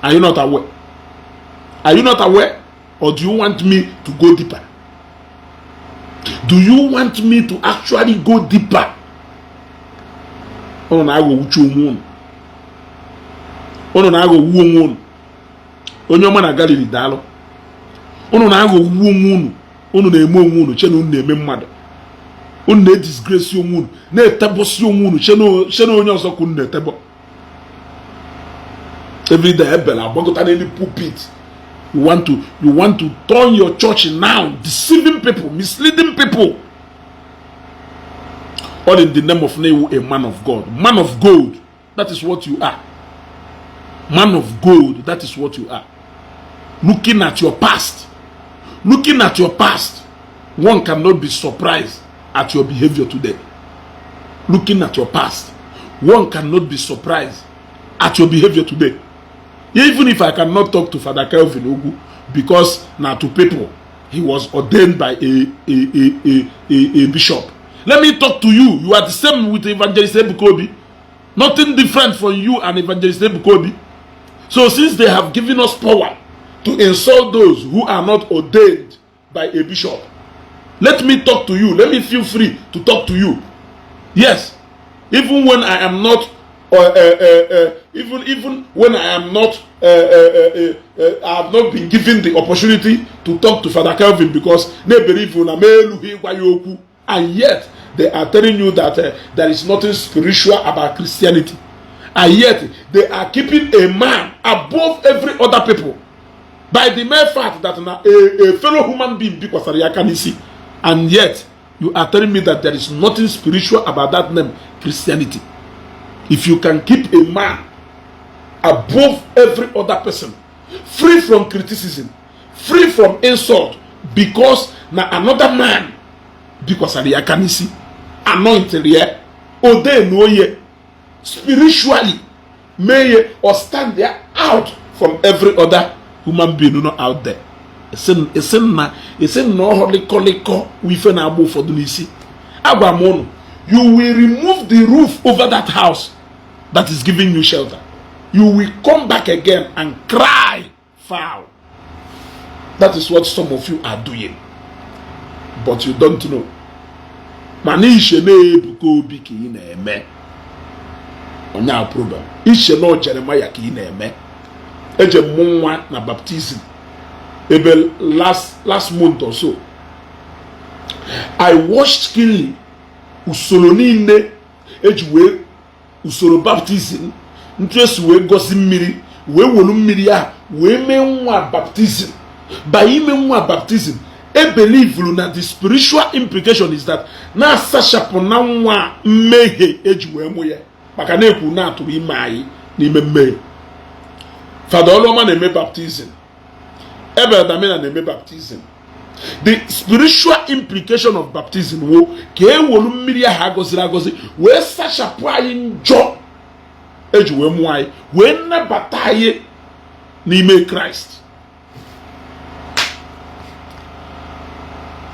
Are you not aware? Are you not aware? Or do you want me to go deeper? Do you want me to actually go deeper? Ono na-agụ uchu onwe unu. Ono na-agụ uwu onwe unu. Onye ọma na Galili daalụ. Ono na-agụ uwu onwe unu. Ono na-eme onwe unu chena unu na-eme mmadụ. Unu na-disgrace onwe unu, na-etebosi onwe unu chena onye ọzọ ka unu na-etebo. Every day ebela agbagota n'elu pulpit. You want to turn your church now, deceiving people, misleading people. All in the name of a man of God. Man of gold, that is what you are. Man of gold, that is what you are. Looking at your past. Looking at your past, one cannot be surprised at your behavior today. Looking at your past, one cannot be surprised at your behavior today. Even if I cannot talk to Father Kelvin Ogu, because now to people, he was ordained by a bishop. Let me talk to you. You are the same with Evangelist Ebukobi. Nothing different from you and Evangelist Ebukobi. So since they have given us power to insult those who are not ordained by a bishop, let me talk to you. Let me feel free to talk to you. Yes, even when I am not even when I am not I have not been given the opportunity to talk to Father Kelvin, because they believe and yet they are telling you that there is nothing spiritual about Christianity, and yet they are keeping a man above every other people by the mere fact that a fellow human being, and yet you are telling me that there is nothing spiritual about that name, Christianity. If you can keep a man above every other person, free from criticism, free from insult, because na another man, because of the akanisi, anointed here, or they know ye, spiritually, may or stand there out from every other human being out there. It's no holy koliko we na abo for dunisi. Abamono, you will remove the roof over that house that is giving you shelter. You will come back again and cry foul. That is what some of you are doing, but you don't know. Manishe ne buko biki ina eme. Onya problem. Ishe no Jeremiah ki ina eme. Eje munwa na baptism. Ebe last month or so, I watched keenly usoro niile ejiwe usoro baptism ntresi we gosi mmiri we wolu mmiri a we me nwa baptism. By ime nwa baptism, I believe na the spiritual implication is that na sashapo na nwa mmehie ejiwe mu ye maka na ekwu na atụrụ ime anyị n'ime mmehie. Father Oloma na-eme baptism, Verydarkman na-eme baptism. The spiritual implication of baptism wo ka ewolu mmiri ahụ agọziri agọzi wee sachapụ anyị njọ eji wee mụọ anyị wee nnabata anyị n'ime Christ.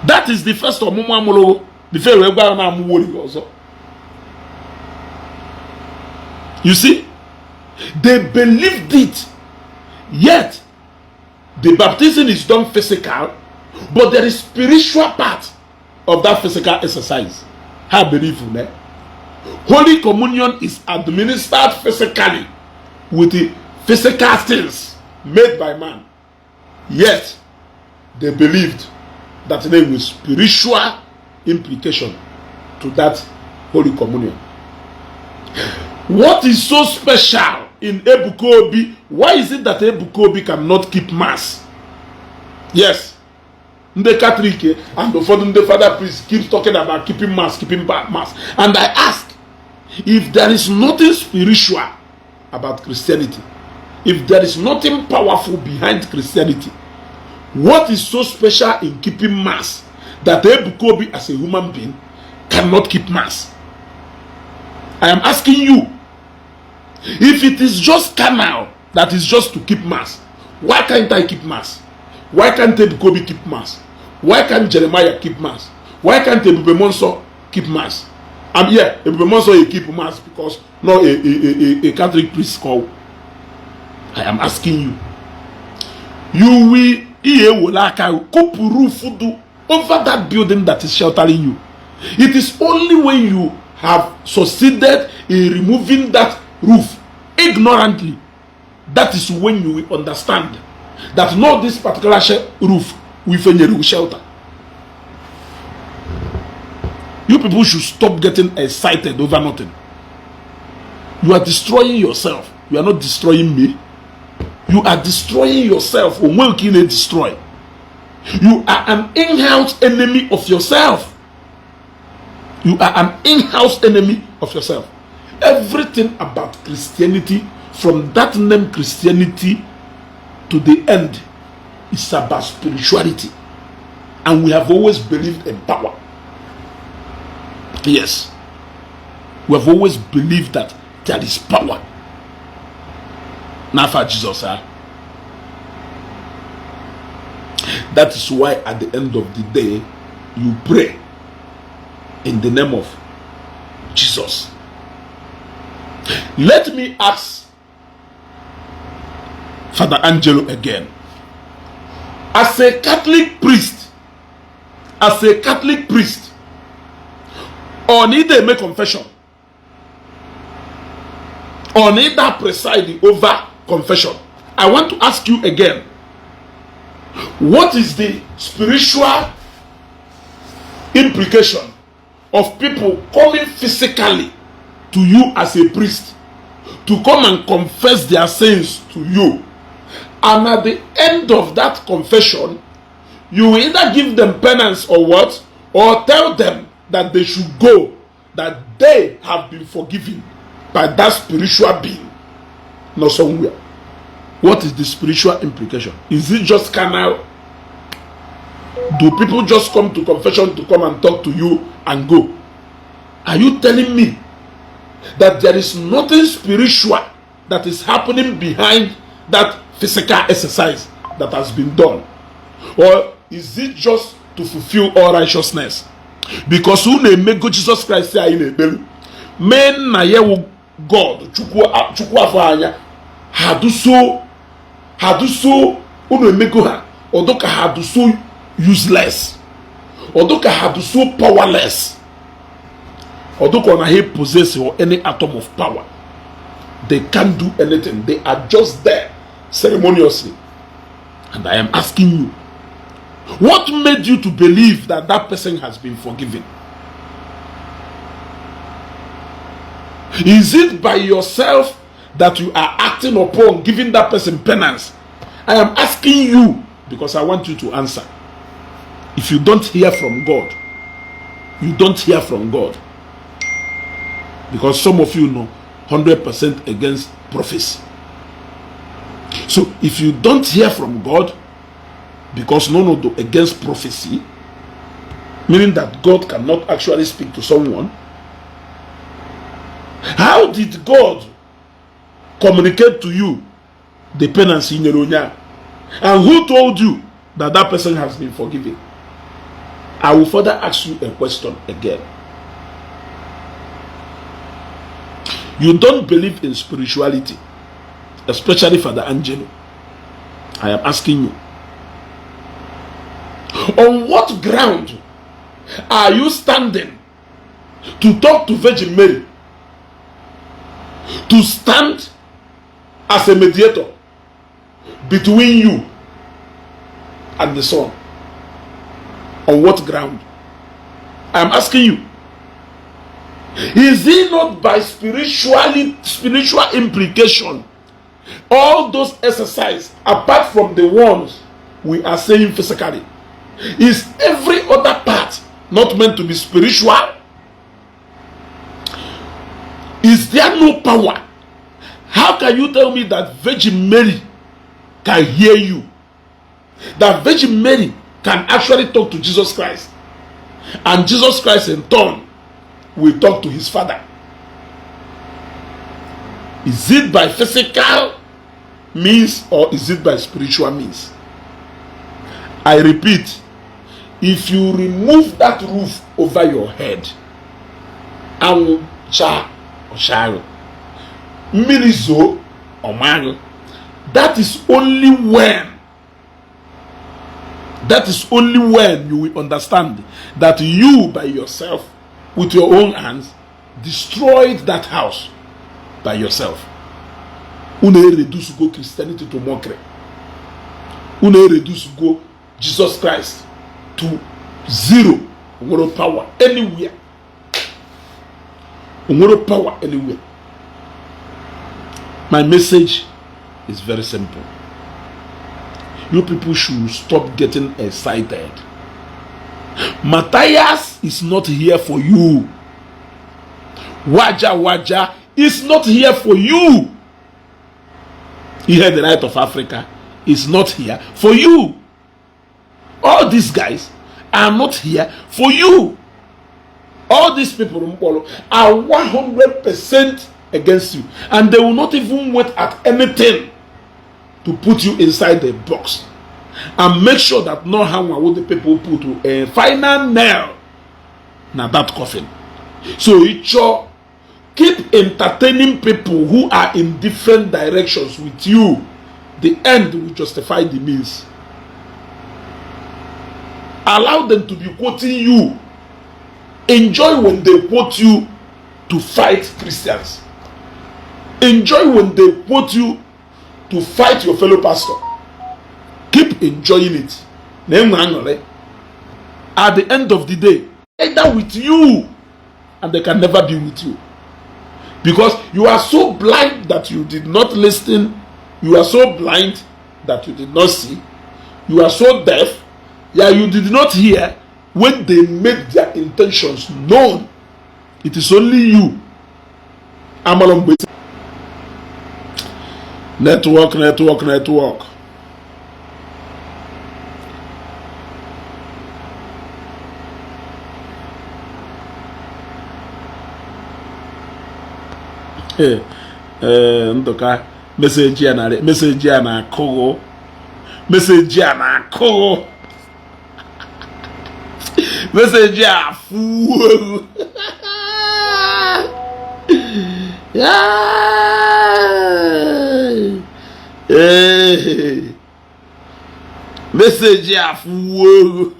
That is the first ọmụmụ amụrụ before wee gwa na amụwori ọzọ. You see, they believed it, yet the baptism is done physical, but there is spiritual part of that physical exercise. How believable, eh? Holy Communion is administered physically with the physical things made by man. Yet they believed that there was spiritual implication to that Holy Communion. What is so special in Ebukobi? Why is it that Ebukobi cannot keep mass? Yes, the Catholic and the father priest keeps talking about keeping mass. And I ask, if there is nothing spiritual about Christianity, if there is nothing powerful behind Christianity, what is so special in keeping mass that Ebukobi as a human being cannot keep mass? I am asking you, if it is just carnal, that is just to keep mass. Why can't I keep mass? Why can't Kobe keep mass? Why can't Jeremiah keep mass? Why can't Ebube Monso keep mass? And yeah, Ebube Monso he keep mass because no a Catholic priest call. I am asking you. You will over that building that is sheltering you. It is only when you have succeeded in removing that roof ignorantly, that is when you will understand that not this particular roof will shelter. You people should stop getting excited over nothing. You are destroying yourself. You are not destroying me. You are destroying yourself. Or when can you destroy? You are an in-house enemy of yourself. You are an in-house enemy of yourself. Everything about Christianity, from that name Christianity to the end, is about spirituality. And we have always believed in power. Yes. We have always believed that there is power. Now for Jesus, that is why at the end of the day, you pray in the name of Jesus. Let me ask Father Angelo again. As a Catholic priest, or neither make confession, or neither preside over confession, I want to ask you again, what is the spiritual implication of people coming physically to you as a priest to come and confess their sins to you, and at the end of that confession you will either give them penance or what, or tell them that they should go, that they have been forgiven by that spiritual being, not somewhere? What is the spiritual implication? Is it just carnal? Do people just come to confession to come and talk to you and go? Are you telling me that there is nothing spiritual that is happening behind that physical exercise that has been done? Or is it just to fulfill all righteousness? Because who may make Jesus Christ say in a men na yewu God chukwu afanya had so unu emego ha odoka had so useless, odoka had so powerless, odoka na he possess or any atom of power. They can't do anything. They are just there ceremoniously. And I am asking you, what made you to believe that that person has been forgiven? Is it by yourself that you are acting upon giving that person penance? I am asking you because I want you to answer. If you don't hear from God, you don't hear from God. Because some of you know 100% against prophecy. So if you don't hear from God, because no against prophecy, meaning that God cannot actually speak to someone, how did God communicate to you the penance in your own? And who told you that that person has been forgiven? I will further ask you a question again. You don't believe in spirituality, especially Father Angelo. I am asking you, on what ground are you standing to talk to Virgin Mary, to stand as a mediator between you and the Son? On what ground? I am asking you. Is it not by spiritual implication, all those exercises, apart from the ones we are saying physically, is every other part not meant to be spiritual? Is there no power? How can you tell me that Virgin Mary can hear you? That Virgin Mary can actually talk to Jesus Christ, and Jesus Christ in turn will talk to his Father? Is it by physical means, or is it by spiritual means? I repeat, if you remove that roof over your head, that is only when you will understand that you by yourself, with your own hands, destroyed that house by yourself. Une reduce go Christianity to mockery. Une reduce go Jesus Christ to zero. No power anywhere. No power anywhere. My message is very simple. You people should stop getting excited. Matthias is not here for you. Waja is not here for you. Here, the Right of Africa is not here for you. All these guys are not here for you. All these people are 100% against you, and they will not even wait at anything to put you inside the box and make sure that no harm will the people put a final nail na that coffin. So it sure keep entertaining people who are in different directions with you. The end will justify the means. Allow them to be quoting you. Enjoy when they quote you to fight Christians. Enjoy when they quote you to fight your fellow pastor. Keep enjoying it. At the end of the day, either with you, and they can never be with you. Because you are so blind that you did not listen. You are so blind that you did not see. You are so deaf. Yeah, you did not hear when they made their intentions known. It is only you. Network. Ndoka message ya na kogo message ya fu message ya fu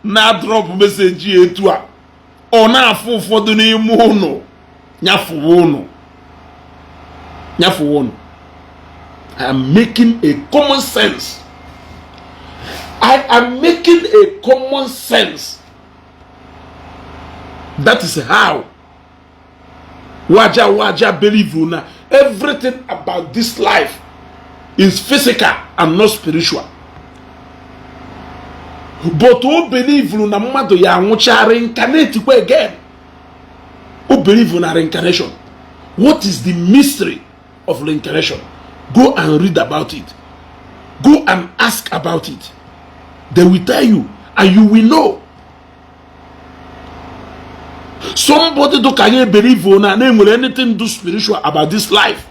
na drop message etu a ona afọ ụfọdụ n'ime ụnụ nyafu ụnụ. I am making a common sense. I am making a common sense. That is how waja believe una everything about this life is physical and not spiritual. But who believe na mmadu ya anwụcha reincarnate again? Who believe in reincarnation? What is the mystery of reincarnation? Go and read about it. Go and ask about it. They will tell you, and you will know. Somebody do can believe na name anything do spiritual about this life.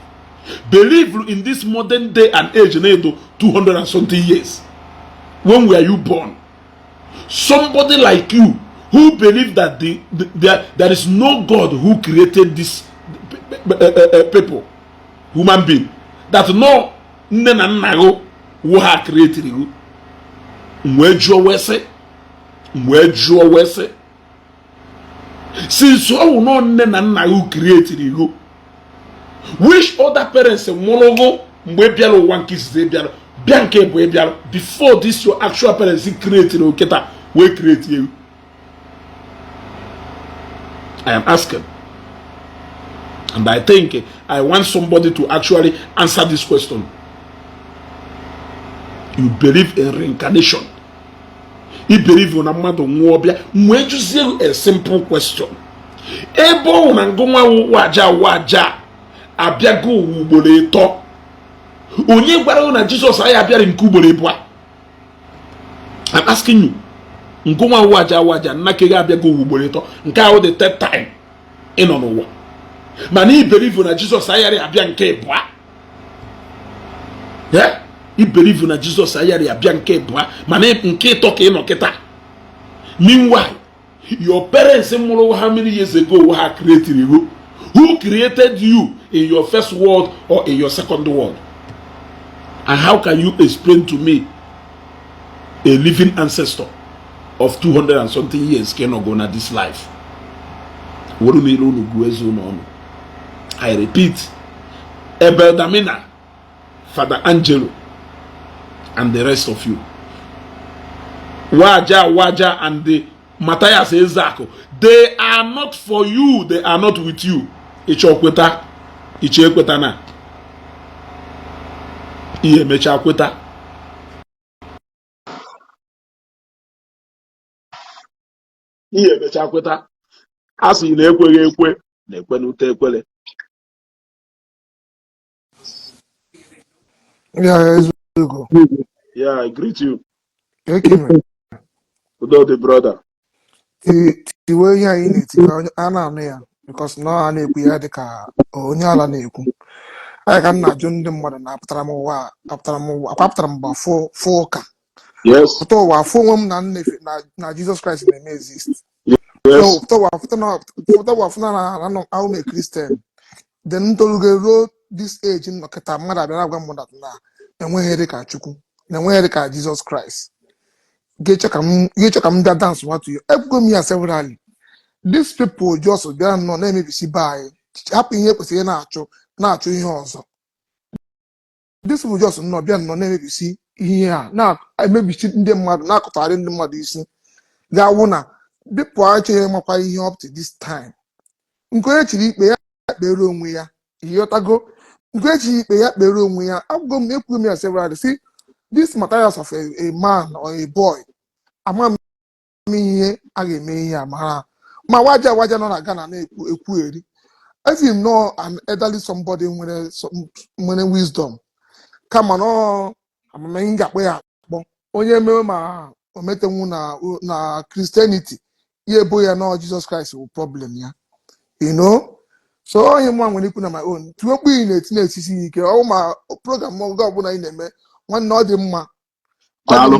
Believe in this modern day and age, 200 and something years. When were you born? Somebody like you who believe that there is no God who created this people, human being, that no nne who have created you. Since you know nne who created you, which other parents monogo mwebialo one kiss zebialo bianke mwebialo before this your actual parents created oketa we create you? I am asking, and I think I want somebody to actually answer this question. You believe in reincarnation? You believe in a matter when you see a simple question. Ebo unangoma waja abiago ubole to. Onye gwara una Jesus aya abia nkubole bwa. I'm asking you. Ngoma waja nnakega abiago ubole to. Nka o the third time in on one. mana I believe na Jesus ayari abịa nke bua. Yeah, I believe na Jesus ayari abịa nke bua, mana nke ịtọ ka ị nọ kịta. Meanwhile, your parents how many years ago were created you? Who created you in your first world or in your second world? And how can you explain to me a living ancestor of 200 and something years cannot go na this life? I repeat, Ebeldamina, Father Angelo, and the rest of you. Waja, and the Matthias Ezako, they are not for you, they are not with you. Ichokweta, Ichekwetana, Iyemechakweta. Iyemechakweta. As in Ekwe, Nekwenutekwele. Yeah, go. Yeah, I greet you. Okay, man. Without the brother. The way you're in it, Anna, because no, I need we had the car, or Nyala Neku. I can not join them more than after I'm about four car. Yes. So, 4 women, na Jesus Christ may exist. Yes. So, after I'm a Christian. Then Toluge wrote this age in Makata Mother, and when Erika Chuku, and when Erika Jesus Christ. Get that dance what you go me severally. These people just they are not let me see by happy here to say nacho also. This will just not be no let me see here. Now I may be sitting them mad now in the mud you see. That one the poor actually up to this time. Actually room we are. Yotago. Actually room we are. I'm going to make me severally. See this materials of a man or a boy. Ama me again me ma waja no na Ghana na eri. If you know an elderly somebody when wisdom come on amama nga pe akpo onye me ma ometenwu na Christianity ye bo ya no Jesus Christ will problem ya, you know. So onye mo nwere ikwu na my own to okpu in etisi ike o ma program mo go bụ na ị na-eme nwanne ọ dị mma. Thank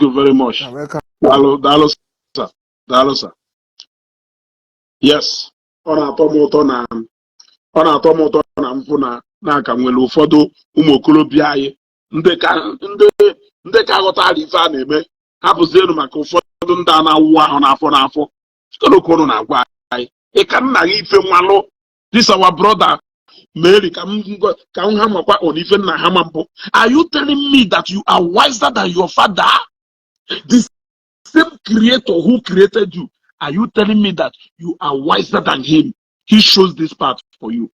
you very much. Dalo, sir. Yes. Ọ na-atọ m ụtọ na mpụ na-aka nwere ụfọdụ ụmụ okorobịa anyị ndị ka aghọtara ife a na-eme hapụzienu maka ụfọdụ ndị a na-awụ ahụ n'afọ sitokonu na-agwa anyị ị ka nna gị ife nwanụ this our brother Mary, come on even Nahamambo. Are you telling me that you are wiser than your father? The same creator who created you. Are you telling me that you are wiser than him? He shows this path for you.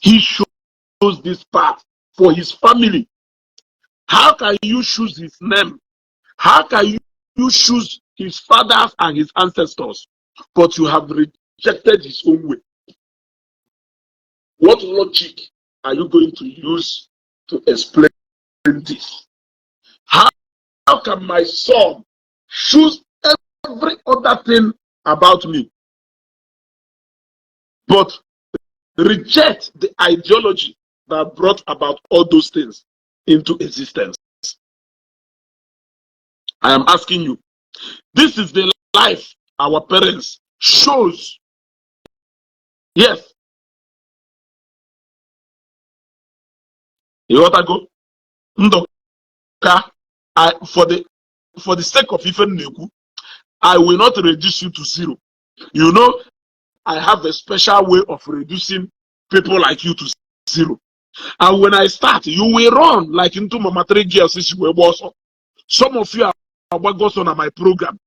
He shows this path for his family. How can you choose his name? How can you choose his fathers and his ancestors? But you have rejected his own way. What logic are you going to use to explain this? How can my son choose every other thing about me, but reject the ideology that brought about all those things into existence? I am asking you. This is the life our parents chose. Yes. You want to go? For the sake of even Neku, I will not reduce you to zero. You know, I have a special way of reducing people like you to zero. And when I start, you will run like into Mama 3 girls. Some of you are going on my program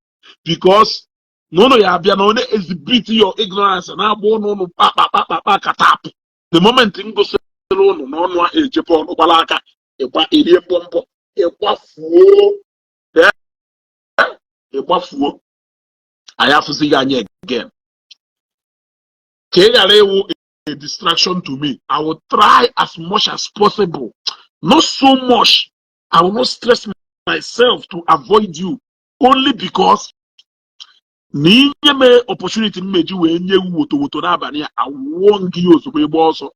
because no, you have been exhibit your ignorance and the moment things go no Japan Obalaka, I have to see you again. A distraction to me. I will try as much as possible. Not so much. I will not stress myself to avoid you. Only because n'inye me opportunity mmeji wee nye woto n'abalị a awụọ ngị ozugbo ịgba ọsọ.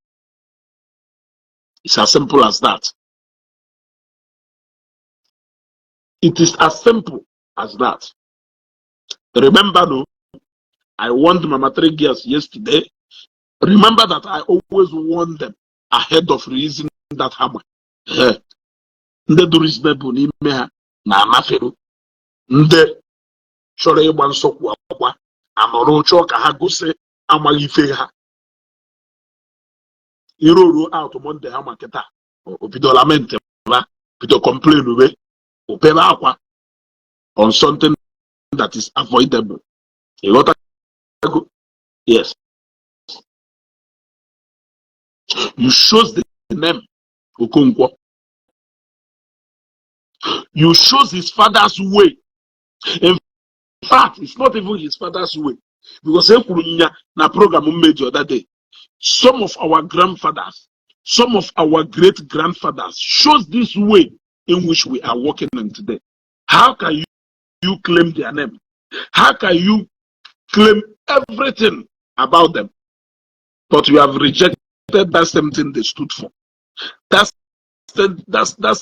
It's as simple as that. It is as simple as that. Remember, no, I warned Mama 3 girls yesterday. Remember that I always warn them ahead of releasing that hammer. Ndị do reasonable n'ime ha na anafero. Ndị chọrọ ịgba nsọkwu akwa anọrọ chọọ ka ha gosi amaghị ife ha. Iro out Monday ha maketa. Obido lament ba, obido complain ube, opeba akwa on something that is avoidable. You got to yes. You chose the name Okonkwo. You chose his father's way. In fact, it's not even his father's way. Because na program we made the other day. Some of our grandfathers, some of our great grandfathers chose this way in which we are walking in today. How can you claim their name? How can you claim everything about them? But you have rejected that same thing they stood for. That's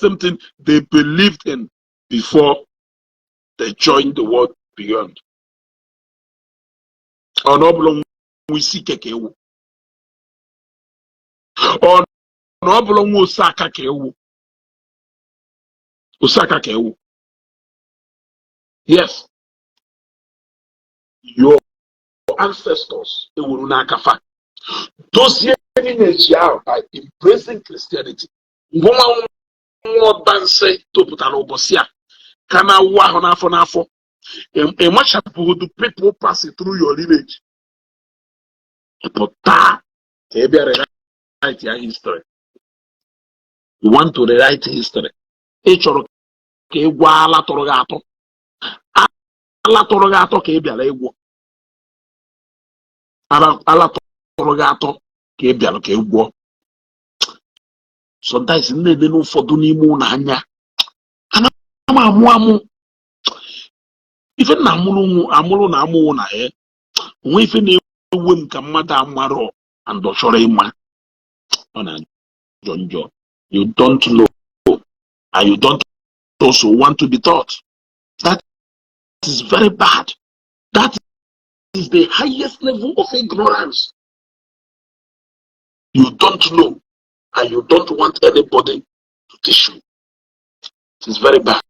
something they believed in before they joined the world beyond. Onoblong wisi kekewu. Onoblong osaka kewu. Osaka kewu. Yes. Your ancestors, those years by embracing Christianity. More than say to put an obosia. Can I walk on afo? And much of the people passing through your lineage. But that rewrite your history. You want to rewrite history. Each or okay, wala torogato. Ala torogato ke biala egwo. Ala torogato ke biala ke egwo. Sometimes in the no for dunimu nanya. Ana amu. Even amulu na amu na we even win kamada amaro and doshore ima. Ona jonjo. You don't know and you don't also want to be taught. That is very bad. That is the highest level of ignorance. You don't know and you don't want anybody to teach you. It is very bad.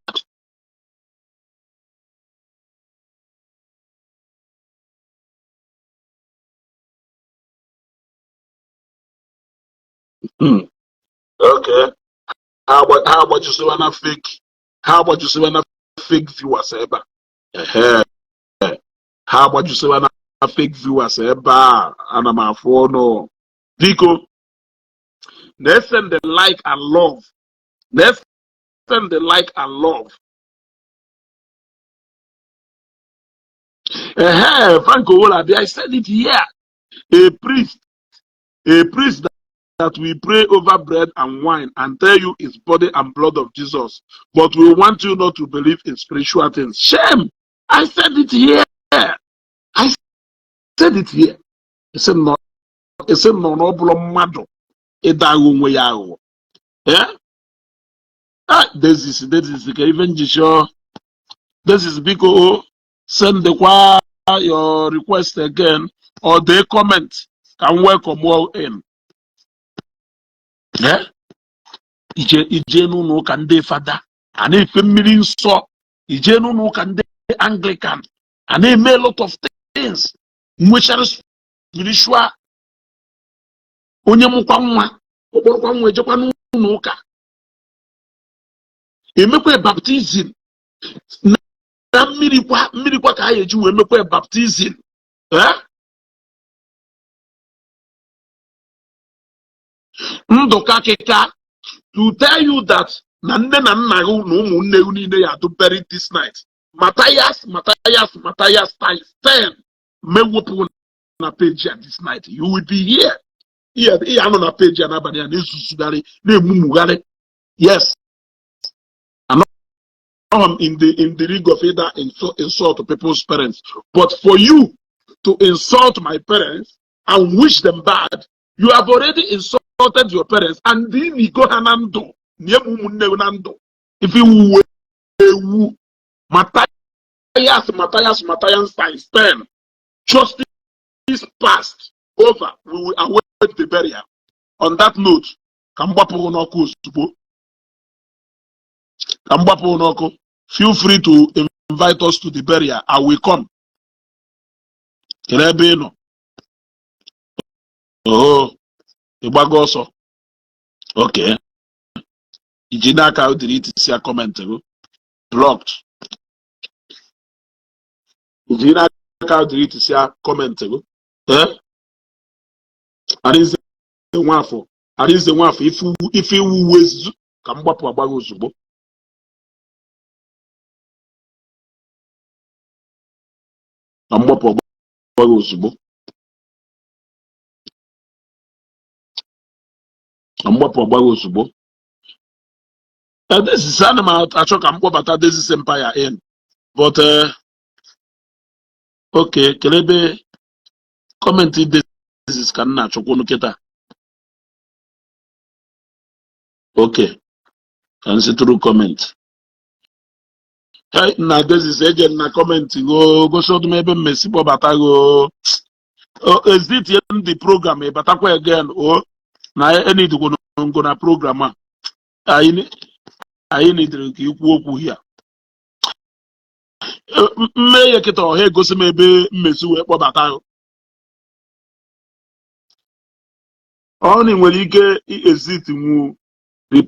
Okay. How about you say wanna fake? How about you say wanna fake viewers ever? How about you say wanna fake viewers ever? And I'm a phone. Dico, let's send the like and love. Let's send the like and love. Franco Olabi, I said it here. A priest that we pray over bread and wine and tell you it's body and blood of Jesus, but we want you not to believe in spiritual things. Shame! I said it here. I said it here. It's a no mado. Yeah? This is even Jisho. This is because send the your request again or they comment and welcome all in. Yeah? Ije no can de father and if a million saw Ije no can de Anglican and they made a lot of things which are spiritual. Onye mukwa nwa okporokwa nwa ejekwa n'ụka emekwa baptism na mmiri kwa ka eji wee mekwa baptism Ndoka keka to tell you that na nne na nna gị na ụmụnne gị niile ya to bury this night. Matthias times 10 mewepụ na page at this night. You will be here. Here anọ na page n'abalị a na-esusugharị na-emumugharị. Yes. in the rig of either insult people's parents. But for you to insult my parents and wish them bad, you have already insulted your parents. And then you go hanando. If you were Matthias times 10, justice passed over. We will await the burial. On that note, feel free to invite us to the burial. I will come. Oh, Ibagoso. Okay. Ijinaka delete see a comment. Blocked. Ijinaka delete see a comment. Eh? Arinze nwafo. Arinze nwafo. If you wezu kamgbapu agbago ozugbo. Kamgbapu agbago ozugbo. Kamgbapu agbago ozugbo. This is animal. I talk about this empire in, but okay. Kelebe commented this is kanna chokunu keta. Okay, can see through comment. Hey, now this is again na comment. Go show me maybe Messi Bobata go. Oh, is it in the program? But again, oh, now any to go na program. I need to keep here. May I get here go see maybe Messi Bobata. Only when you get exit the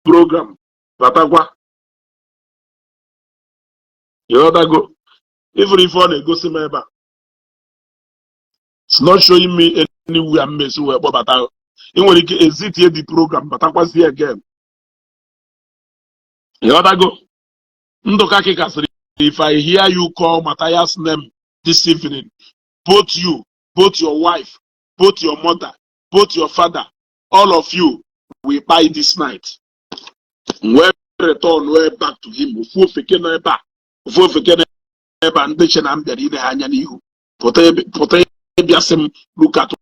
program, Batagua. You other go. Even if I go see my back, it's not showing me anywhere mess where Bobata. Even when you get exit here the program, Batagua here again. You other go. Ndokaki Kasri. If I hear you call Matthias' name this evening, both you, both your wife, both your mother, both your father, all of you will buy this night. Where return where back to him. Ufu feke no eba. Ufu feke no eba ndeche na mberi ine hanya n'ihu. Pote biasem look at